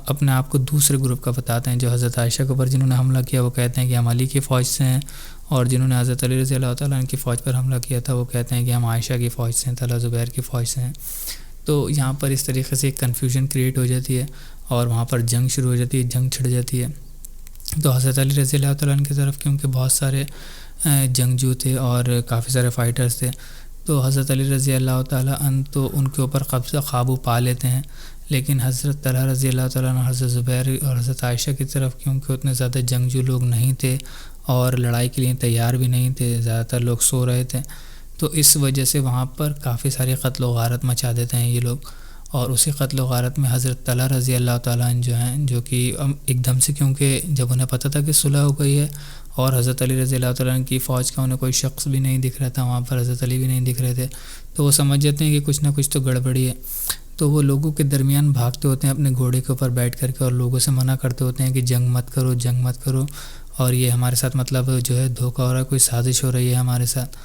اپنے آپ کو دوسرے گروپ کا بتاتے ہیں. جو حضرت عائشہ کے اوپر جنہوں نے حملہ کیا وہ کہتے ہیں کہ ہم علی کی فوج سے ہیں، اور جنہوں نے حضرت علی رضی اللہ تعالیٰ عنہ کی فوج پر حملہ کیا تھا وہ کہتے ہیں کہ ہم عائشہ کی فوج سے ہیں، طلحہ زبیر کی فوج سے ہیں. تو یہاں پر اس طریقے سے ایک کنفیوژن کریٹ ہو جاتی ہے اور وہاں پر جنگ شروع ہو جاتی ہے، جنگ چھڑ جاتی ہے. تو حضرت علی رضی اللہ تعالیٰ عنہ کی طرف کیونکہ بہت سارے جنگجو تھے اور کافی سارے فائٹرز تھے، تو حضرت علی رضی اللہ تعالیٰ عنہ تو ان کے اوپر قابو پا لیتے ہیں، لیکن حضرت طلحہ رضی اللہ تعالیٰ عنہ، حضرت زبیر اور حضرت عائشہ کی طرف کیونکہ اتنے زیادہ جنگجو لوگ نہیں تھے اور لڑائی کے لیے تیار بھی نہیں تھے، زیادہ تر لوگ سو رہے تھے، تو اس وجہ سے وہاں پر کافی ساری قتل و غارت مچا دیتے ہیں یہ لوگ. اور اسی قتل و غارت میں حضرت طلحہ رضی اللہ تعالیٰ عنہ جو ہیں، جو کہ ایک دم سے کیونکہ جب انہیں پتہ تھا کہ صلح ہو گئی ہے اور حضرت علی رضی اللہ تعالیٰ عنہ کی فوج کا انہیں کوئی شخص بھی نہیں دکھ رہا تھا، وہاں پر حضرت علی بھی نہیں دکھ رہے تھے، تو وہ سمجھ جاتے ہیں کہ کچھ نہ کچھ تو گڑبڑی ہے. تو وہ لوگوں کے درمیان بھاگتے ہوتے ہیں اپنے گھوڑے کے اوپر بیٹھ کر کے اور لوگوں سے منع کرتے ہوتے ہیں کہ جنگ مت کرو، جنگ مت کرو، اور یہ ہمارے ساتھ مطلب جو ہے دھوکہ ہو رہا ہے، کوئی سازش ہو رہی ہے ہمارے ساتھ.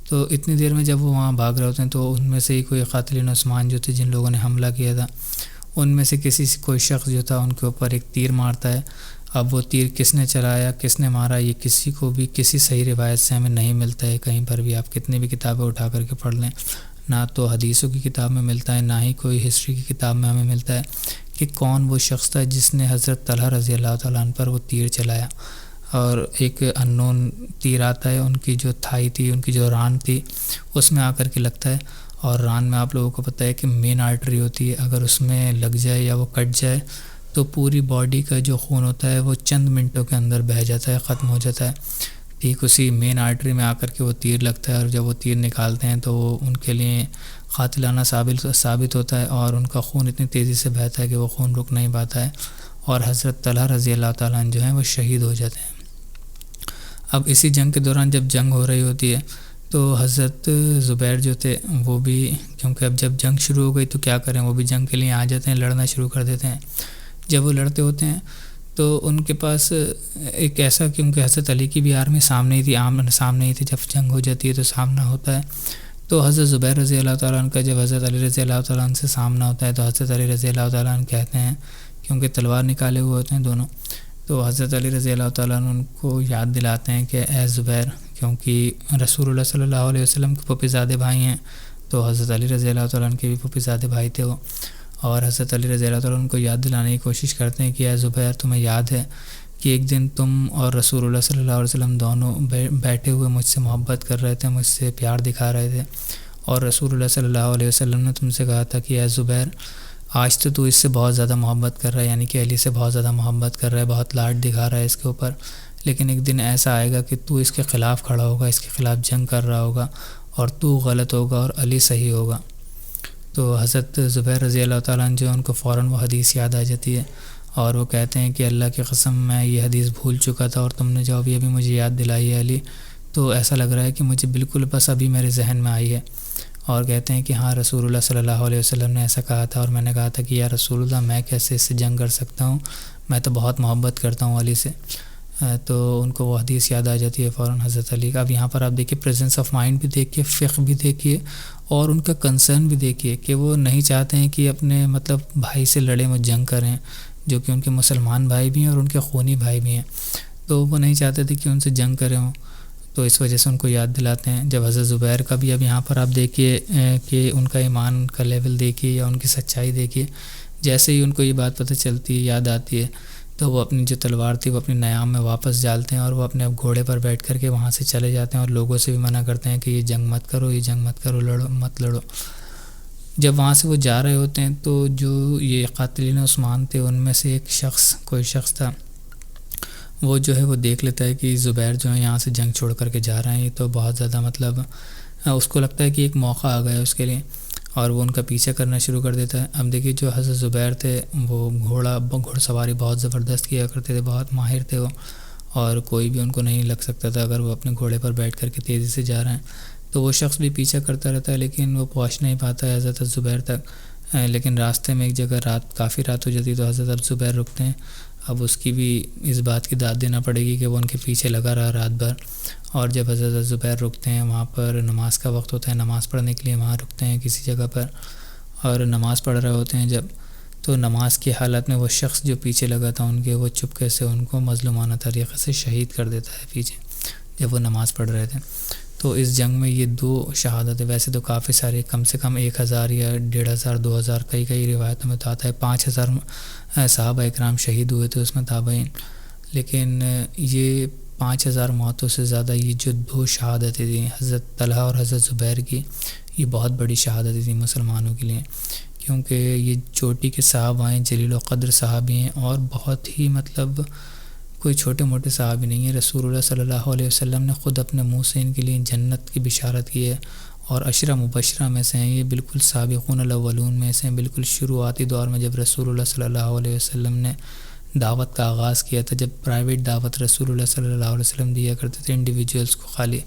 تو اتنی دیر میں جب وہ وہاں بھاگ رہے ہوتے ہیں تو ان میں سے ہی کوئی قاتلین عثمان جو تھے، جن لوگوں نے حملہ کیا تھا، ان میں سے کوئی شخص جو تھا ان کے اوپر ایک تیر مارتا ہے. اب وہ تیر کس نے چلایا، کس نے مارا، یہ کسی کو بھی کسی صحیح روایت سے ہمیں نہیں ملتا ہے. کہیں پر بھی آپ کتنی بھی کتابیں اٹھا کر کے پڑھ لیں، نہ تو حدیثوں کی کتاب میں ملتا ہے، نہ ہی کوئی ہسٹری کی کتاب میں ہمیں ملتا ہے کہ کون وہ شخص تھا جس نے حضرت طلحہ رضی اللہ تعالیٰ عنہ پر وہ تیر چلایا. اور ایک انون تیر آتا ہے، ان کی جو تھائی تھی، ان کی جو ران تھی، اس میں آ کر کے لگتا ہے. اور ران میں آپ لوگوں کو پتہ ہے کہ مین آرٹری ہوتی ہے، اگر اس میں لگ جائے یا وہ کٹ جائے تو پوری باڈی کا جو خون ہوتا ہے وہ چند منٹوں کے اندر بہہ جاتا ہے، ختم ہو جاتا ہے. ٹھیک اسی مین آرٹری میں آ کر کے وہ تیر لگتا ہے، اور جب وہ تیر نکالتے ہیں تو وہ ان کے لیے قاتلانہ ثابت ہوتا ہے، اور ان کا خون اتنی تیزی سے بہتا ہے کہ وہ خون رک نہیں پاتا ہے، اور حضرت طلحہ رضی اللہ تعالیٰ عنہ جو ہیں وہ شہید ہو جاتے ہیں. اب اسی جنگ کے دوران جب جنگ ہو رہی ہوتی ہے تو حضرت زبیر جو تھے وہ بھی، کیونکہ اب جب جنگ شروع ہو گئی تو کیا کریں، وہ بھی جنگ کے لیے آ جاتے ہیں، لڑنا شروع کر دیتے ہیں. جب وہ لڑتے ہوتے ہیں تو ان کے پاس ایک ایسا، کیونکہ حضرت علی کی بھی آرمی سامنے ہی تھی، سامنے ہی تھی، جب جنگ ہو جاتی ہے تو سامنا ہوتا ہے. تو حضرت زبیر رضی اللہ تعالیٰ عنہ کا جب حضرت علی رضی اللہ تعالیٰ عنہ سے سامنا ہوتا ہے تو حضرت علی رضی اللہ تعالیٰ عنہ کہتے ہیں، کیونکہ تلوار نکالے ہوئے ہوتے ہیں دونوں، تو حضرت علی رضی اللہ تعالیٰ عنہ ان کو یاد دلاتے ہیں کہ اے زبیر، کیونکہ رسول اللہ صلی اللہ علیہ وسلم کے پھوپھی زادے بھائی ہیں، تو حضرت علی رضی اللہ تعالیٰ عنہ کے بھی پھوپھی زادے بھائی تھے وہ. اور حضرت علی رضی اللہ تعالیٰ عنہ ان کو یاد دلانے کی کوشش کرتے ہیں کہ اے زبیر، تمہیں یاد ہے کہ ایک دن تم اور رسول اللہ صلی اللہ علیہ وسلم دونوں بیٹھے ہوئے مجھ سے محبت کر رہے تھے، مجھ سے پیار دکھا رہے تھے، اور رسول اللہ صلی اللہ علیہ وسلم نے تم سے کہا تھا کہ اے زبیر، آج تو اس سے بہت زیادہ محبت کر رہا ہے، یعنی کہ علی سے بہت زیادہ محبت کر رہا ہے، بہت لاڈ دکھا رہا ہے اس کے اوپر، لیکن ایک دن ایسا آئے گا کہ تو اس کے خلاف کھڑا ہوگا، اس کے خلاف جنگ کر رہا ہوگا، اور تو غلط ہوگا اور علی صحیح ہوگا. تو حضرت زبیر رضی اللہ تعالیٰ عنہ جو ان کو فوراً وہ حدیث یاد آ جاتی ہے، اور وہ کہتے ہیں کہ اللہ کی قسم میں یہ حدیث بھول چکا تھا، اور تم نے جو ابھی مجھے یاد دلائی ہے علی، تو ایسا لگ رہا ہے کہ مجھے بالکل بس ابھی میرے ذہن میں آئی ہے. اور کہتے ہیں کہ ہاں، رسول اللہ صلی اللہ علیہ وسلم نے ایسا کہا تھا، اور میں نے کہا تھا کہ یا رسول اللہ، میں کیسے اس سے جنگ کر سکتا ہوں، میں تو بہت محبت کرتا ہوں علی سے. تو ان کو وہ حدیث یاد آ جاتی ہے فوراً حضرت علی کا. اب یہاں پر آپ دیکھیے پریزنس آف مائنڈ بھی دیکھیے، فقہ بھی دیکھیے، اور ان کا کنسرن بھی دیکھیے کہ وہ نہیں چاہتے ہیں کہ اپنے مطلب بھائی سے لڑیں، وہ جنگ کریں، جو کہ ان کے مسلمان بھائی بھی ہیں اور ان کے خونی بھائی بھی ہیں، تو وہ نہیں چاہتے تھے کہ ان سے جنگ کریں وہ، تو اس وجہ سے ان کو یاد دلاتے ہیں. جب حضرت زبیر کا بھی اب یہاں پر آپ دیکھیے کہ ان کا ایمان کا لیول دیکھیے یا ان کی سچائی دیکھیے، جیسے ہی ان کو یہ بات پتہ چلتی ہے، یاد آتی ہے، تو وہ اپنی جو تلوار تھی وہ اپنی نیام میں واپس ڈالتے ہیں، اور وہ اپنے گھوڑے پر بیٹھ کر کے وہاں سے چلے جاتے ہیں، اور لوگوں سے بھی منع کرتے ہیں کہ یہ جنگ مت کرو، یہ جنگ مت کرو، لڑو مت لڑو. جب وہاں سے وہ جا رہے ہوتے ہیں تو جو یہ قاتلین عثمان تھے ان میں سے ایک شخص، کوئی شخص تھا، وہ جو ہے وہ دیکھ لیتا ہے کہ زبیر جو ہے یہاں سے جنگ چھوڑ کر کے جا رہے ہیں، یہ تو بہت زیادہ مطلب اس کو لگتا ہے کہ ایک موقع آ گیا اس کے لیے، اور وہ ان کا پیچھا کرنا شروع کر دیتا ہے. اب دیکھیے جو حضرت زبیر تھے وہ گھوڑ سواری بہت زبردست کیا کرتے تھے، بہت ماہر تھے وہ، اور کوئی بھی ان کو نہیں لگ سکتا تھا اگر وہ اپنے گھوڑے پر بیٹھ کر کے تیزی سے جا رہے ہیں. تو وہ شخص بھی پیچھا کرتا رہتا ہے، لیکن وہ پہنچ نہیں پاتا ہے حضرت زبیر تک. لیکن راستے میں ایک جگہ کافی رات ہو جاتی ہے، تو حضرت زبیر رکتے ہیں. اب اس کی بھی اس بات کی داد دینا پڑے گی کہ وہ ان کے پیچھے لگا رہا رات بھر. اور جب حضرت زبیر رکتے ہیں، وہاں پر نماز کا وقت ہوتا ہے، نماز پڑھنے کے لیے وہاں رکتے ہیں کسی جگہ پر، اور نماز پڑھ رہے ہوتے ہیں جب، تو نماز کی حالت میں وہ شخص جو پیچھے لگا تھا ان کے، وہ چپکے سے ان کو مظلومانہ طریقے سے شہید کر دیتا ہے پیچھے جب وہ نماز پڑھ رہے تھے۔ تو اس جنگ میں یہ 2 شہادتیں، ویسے تو کافی سارے، کم سے کم 1000 یا 1500 2000 کئی روایتوں میں تو آتا ہے 5000 صحابہ اکرام شہید ہوئے تھے اس میں تابعین، لیکن یہ 5000 موتوں سے زیادہ یہ جو 2 شہادتیں تھیں حضرت طلحہ اور حضرت زبیر کی، یہ بہت بڑی شہادتیں تھیں مسلمانوں کے لیے، کیونکہ یہ چوٹی کے صحابہ ہیں، جلیل و قدر صحابی ہیں، اور بہت ہی مطلب کوئی چھوٹے موٹے صحابی نہیں ہیں۔ رسول اللہ صلی اللہ علیہ وسلم نے خود اپنے منہ سے ان کے لیے جنت کی بشارت کی ہے، اور عشرہ مبشرہ میں سے ہیں، یہ بالکل سابقون الاولون میں سے ہیں، بالکل شروعاتی دور میں جب رسول اللہ صلی اللہ علیہ وسلم نے دعوت کا آغاز کیا تھا، جب پرائیویٹ دعوت رسول اللہ صلی اللہ علیہ وسلم دیا کرتے تھے انڈیویجولز کو خالی،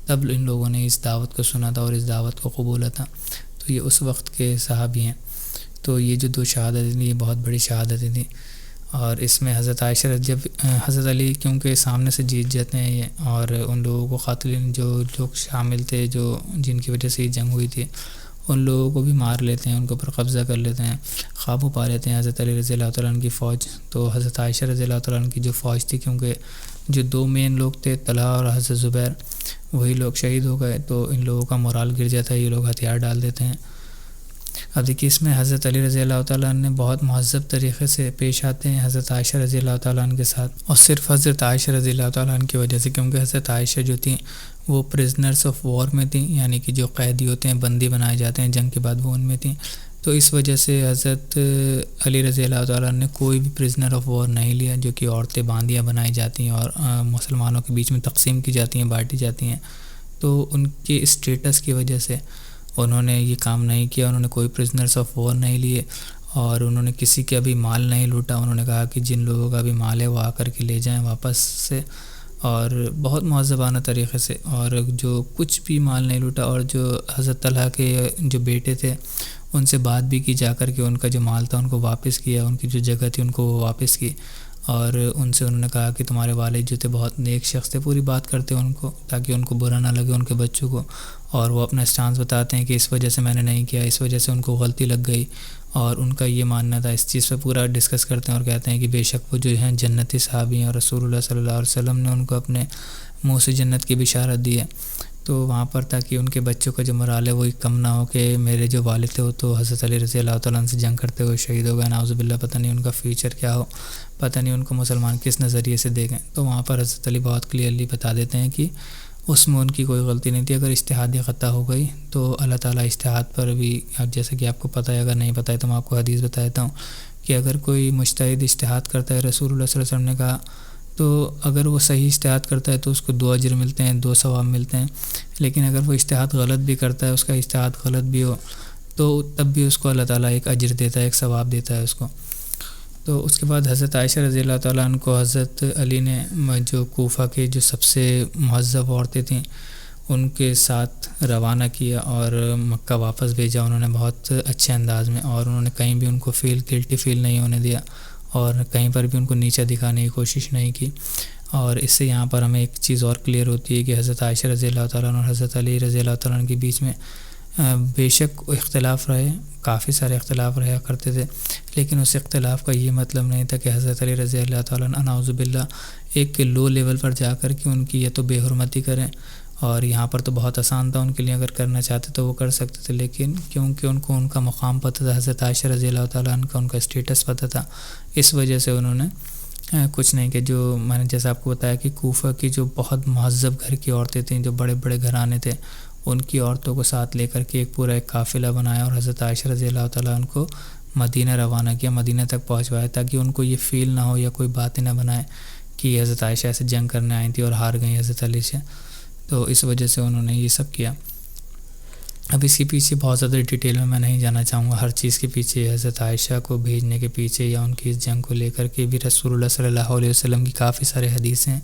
تب ان لوگوں نے اس دعوت کو سنا تھا اور اس دعوت کو قبولا تھا، تو یہ اس وقت کے صحابی ہیں۔ تو یہ جو 2 شہادتیں تھیں یہ بہت بڑی شہادتیں تھیں، اور اس میں حضرت عائشہ جب حضرت علی کیونکہ سامنے سے جیت جاتے ہیں یہ، اور ان لوگوں کو قاتلین جو لوگ شامل تھے جو جن کی وجہ سے یہ جنگ ہوئی تھی ان لوگوں کو بھی مار لیتے ہیں، ان کے اوپر قبضہ کر لیتے ہیں، قابو پا لیتے ہیں حضرت علی رضی اللہ تعالیٰ عنہ کی فوج۔ تو حضرت عائشہ رضی اللہ تعالیٰ عنہ کی جو فوج تھی، کیونکہ جو 2 مین لوگ تھے طلحہ اور حضرت زبیر، وہی لوگ شہید ہو گئے، تو ان لوگوں کا مورال گر جاتا ہے، یہ لوگ ہتھیار ڈال دیتے ہیں۔ اب دیکھیے اس میں حضرت علی رضی اللہ تعالیٰ عنہ نے بہت مہذب طریقے سے پیش آتے ہیں حضرت عائشہ رضی اللہ تعالیٰ عنہ کے ساتھ، اور صرف حضرت عائشہ رضی اللہ تعالیٰ عنہ کی وجہ سے، کیونکہ حضرت عائشہ جو تھیں وہ پرزنرز آف وار میں تھیں، یعنی کہ جو قیدی ہوتے ہیں، بندی بنائے جاتے ہیں جنگ کے بعد، وہ ان میں تھیں، تو اس وجہ سے حضرت علی رضی اللہ تعالیٰ عنہ نے کوئی بھی پرزنر آف وار نہیں لیا، جو کہ عورتیں باندیاں بنائی جاتی ہیں اور مسلمانوں کے بیچ میں تقسیم کی جاتی ہیں، بانٹی جاتی ہیں، تو ان کے اسٹیٹس کی وجہ سے انہوں نے یہ کام نہیں کیا، انہوں نے کوئی پرزنرز آف وار نہیں لیے، اور انہوں نے کسی کے ابھی مال نہیں لوٹا، انہوں نے کہا کہ جن لوگوں کا بھی مال ہے وہ آ کر کے لے جائیں واپس سے، اور بہت مہذبانہ طریقے سے، اور جو کچھ بھی مال نہیں لوٹا، اور جو حضرت طلحہ کے جو بیٹے تھے ان سے بات بھی کی جا کر کے، ان کا جو مال تھا ان کو واپس کیا، ان کی جو جگہ تھی ان کو وہ واپس کی، اور ان سے انہوں نے کہا کہ تمہارے والد جو تھے بہت نیک شخص تھے، پوری بات کرتے ان کو تاکہ ان کو برا نہ لگے ان کے بچوں کو، اور وہ اپنا اسٹانس بتاتے ہیں کہ اس وجہ سے میں نے نہیں کیا، اس وجہ سے ان کو غلطی لگ گئی، اور ان کا یہ ماننا تھا، اس چیز پہ پورا ڈسکس کرتے ہیں اور کہتے ہیں کہ بے شک وہ جو ہیں جنتی صحابی ہیں، اور رسول اللہ صلی اللہ علیہ وسلم نے ان کو اپنے منہ سے جنت کی بشارت دی ہے، تو وہاں پر تاکہ ان کے بچوں کا جو مرال ہے وہ کم نہ ہو کہ میرے جو والد تھے وہ تو حضرت علی رضی اللہ تعالیٰ عنہ سے جنگ کرتے ہوئے شہید ہو گئے، نعوذ باللہ، پتہ نہیں ان کا فیوچر کیا ہو، پتہ نہیں ان کو مسلمان کس نظریے سے دیکھیں، تو وہاں پر حضرت علی بہت کلیئرلی بتا دیتے ہیں کہ اس میں ان کی کوئی غلطی نہیں تھی، اگر اجتہادی خطا ہو گئی تو اللہ تعالیٰ اجتہاد پر بھی، اب جیسا کہ آپ کو پتہ ہے، اگر نہیں پتہ ہے تو میں آپ کو حدیث بتا دیتا ہوں کہ اگر کوئی مجتہد اجتہاد کرتا ہے، رسول اللہ صلی اللہ علیہ وسلم نے کہا، تو اگر وہ صحیح اجتہاد کرتا ہے تو اس کو 2 اجر ملتے ہیں، 2 ثواب ملتے ہیں، لیکن اگر وہ اجتہاد غلط بھی کرتا ہے، اس کا اجتہاد غلط بھی ہو، تو تب بھی اس کو اللہ تعالیٰ ایک اجر دیتا ہے، ایک ثواب دیتا ہے اس کو۔ تو اس کے بعد حضرت عائشہ رضی اللہ تعالیٰ عنہ کو حضرت علی نے جو کوفہ کے جو سب سے مہذب عورتیں تھیں ان کے ساتھ روانہ کیا اور مکہ واپس بھیجا، انہوں نے بہت اچھے انداز میں، اور انہوں نے کہیں بھی ان کو گلٹی فیل نہیں ہونے دیا، اور کہیں پر بھی ان کو نیچا دکھانے کی کوشش نہیں کی، اور اس سے یہاں پر ہمیں ایک چیز اور کلیئر ہوتی ہے کہ حضرت عائشہ رضی اللہ تعالیٰ عنہ اور حضرت علی رضی اللہ تعالیٰ عنہ کے بیچ میں بے شک اختلاف رہے، کافی سارے اختلاف رہا کرتے تھے، لیکن اس اختلاف کا یہ مطلب نہیں تھا کہ حضرت علی رضی اللہ تعالیٰ عنہ نعوذ باللہ ایک لو لیول پر جا کر کے ان کی یہ تو بے حرمتی کریں، اور یہاں پر تو بہت آسان تھا ان کے لیے، اگر کرنا چاہتے تو وہ کر سکتے تھے، لیکن کیونکہ ان کو ان کا مقام پتہ تھا، حضرت عائشہ رضی اللہ تعالیٰ عنہ کا ان کا اسٹیٹس پتہ تھا، اس وجہ سے انہوں نے کچھ نہیں کہ جو میں نے جیسا آپ کو بتایا کہ کوفہ کی جو بہت مہذب گھر کی عورتیں تھیں، جو بڑے بڑے گھرانے تھے، ان کی عورتوں کو ساتھ لے کر کے ایک پورا ایک قافلہ بنایا، اور حضرت عائشہ رضی اللہ تعالیٰ عنہ کو مدینہ روانہ کیا، مدینہ تک پہنچوایا، تاکہ ان کو یہ فیل نہ ہو یا کوئی بات نہ بنائے کہ حضرت عائشہ سے جنگ کرنے آئی تھی اور ہار گئیں حضرت علی سے، تو اس وجہ سے انہوں نے یہ سب کیا۔ اب اس کے پیچھے بہت زیادہ ڈیٹیل میں نہیں جانا چاہوں گا، ہر چیز کے پیچھے حضرت عائشہ کو بھیجنے کے پیچھے یا ان کی اس جنگ کو لے کر کے بھی رسول اللہ صلی اللہ علیہ وسلم کی کافی سارے حدیث ہیں،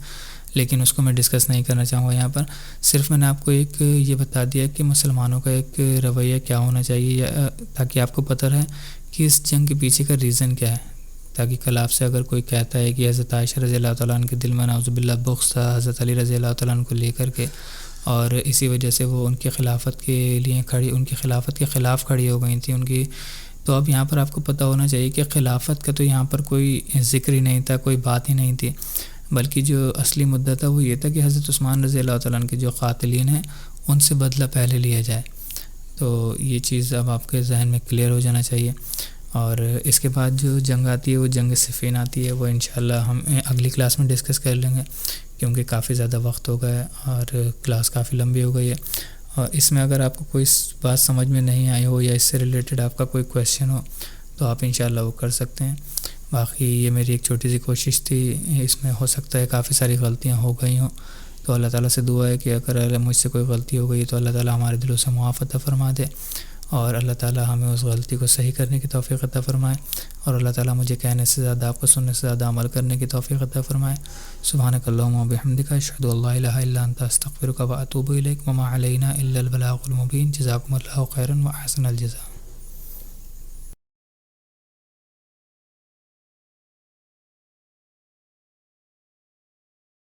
لیکن اس کو میں ڈسکس نہیں کرنا چاہوں گا یہاں پر، صرف میں نے آپ کو ایک یہ بتا دیا کہ مسلمانوں کا ایک رویہ کیا ہونا چاہیے، تاکہ آپ کو پتہ رہے کہ اس جنگ کے پیچھے کا ریزن کیا ہے، تاکہ کل آپ سے اگر کوئی کہتا ہے کہ حضرت عائشہ رضی اللہ تعالیٰ عنہ کے دل میں نعوذ باللہ بغض تھا حضرت علی رضی اللہ تعالیٰ عنہ کو لے کر کے، اور اسی وجہ سے وہ ان کی خلافت کے لیے ان کی خلافت کے خلاف کھڑی ہو گئی تھیں ان کی. تو اب یہاں پر آپ کو پتہ ہونا چاہیے کہ خلافت کا تو یہاں پر کوئی ذکر ہی نہیں تھا، کوئی بات ہی نہیں تھی، بلکہ جو اصلی مدعا تھا وہ یہ تھا کہ حضرت عثمان رضی اللہ تعالیٰ عنہ کے جو قاتلین ہیں ان سے بدلہ پہلے لیا جائے. تو یہ چیز اب آپ کے ذہن میں کلیئر ہو جانا چاہیے. اور اس کے بعد جو جنگ آتی ہے وہ جنگ صفین آتی ہے، وہ انشاءاللہ ہم اگلی کلاس میں ڈسکس کر لیں گے، کیونکہ کافی زیادہ وقت ہو گیا ہے اور کلاس کافی لمبی ہو گئی ہے. اور اس میں اگر آپ کو کوئی بات سمجھ میں نہیں آئی ہو یا اس سے ریلیٹڈ آپ کا کوئی کویشچن ہو تو آپ انشاءاللہ وہ کر سکتے ہیں. باقی یہ میری ایک چھوٹی سی کوشش تھی، اس میں ہو سکتا ہے کافی ساری غلطیاں ہو گئی ہوں، تو اللہ تعالیٰ سے دعا ہے کہ اگر مجھ سے کوئی غلطی ہو گئی تو اللہ تعالیٰ ہمارے دلوں سے معاف عطا فرما دے، اور اللہ تعالیٰ ہمیں اس غلطی کو صحیح کرنے کی توفیق عطا فرمائے، اور اللہ تعالیٰ مجھے کہنے سے زیادہ آپ کو سننے سے زیادہ عمل کرنے کی توفیق عطا فرمائے. سبحانک اللہم و بحمدک، اشہد ان لا الہ الا انت، استغفرک و اتوب الیک، وما علینا الا البلاغ المبین. جزاکم اللہ خیرا و احسن الجزاء.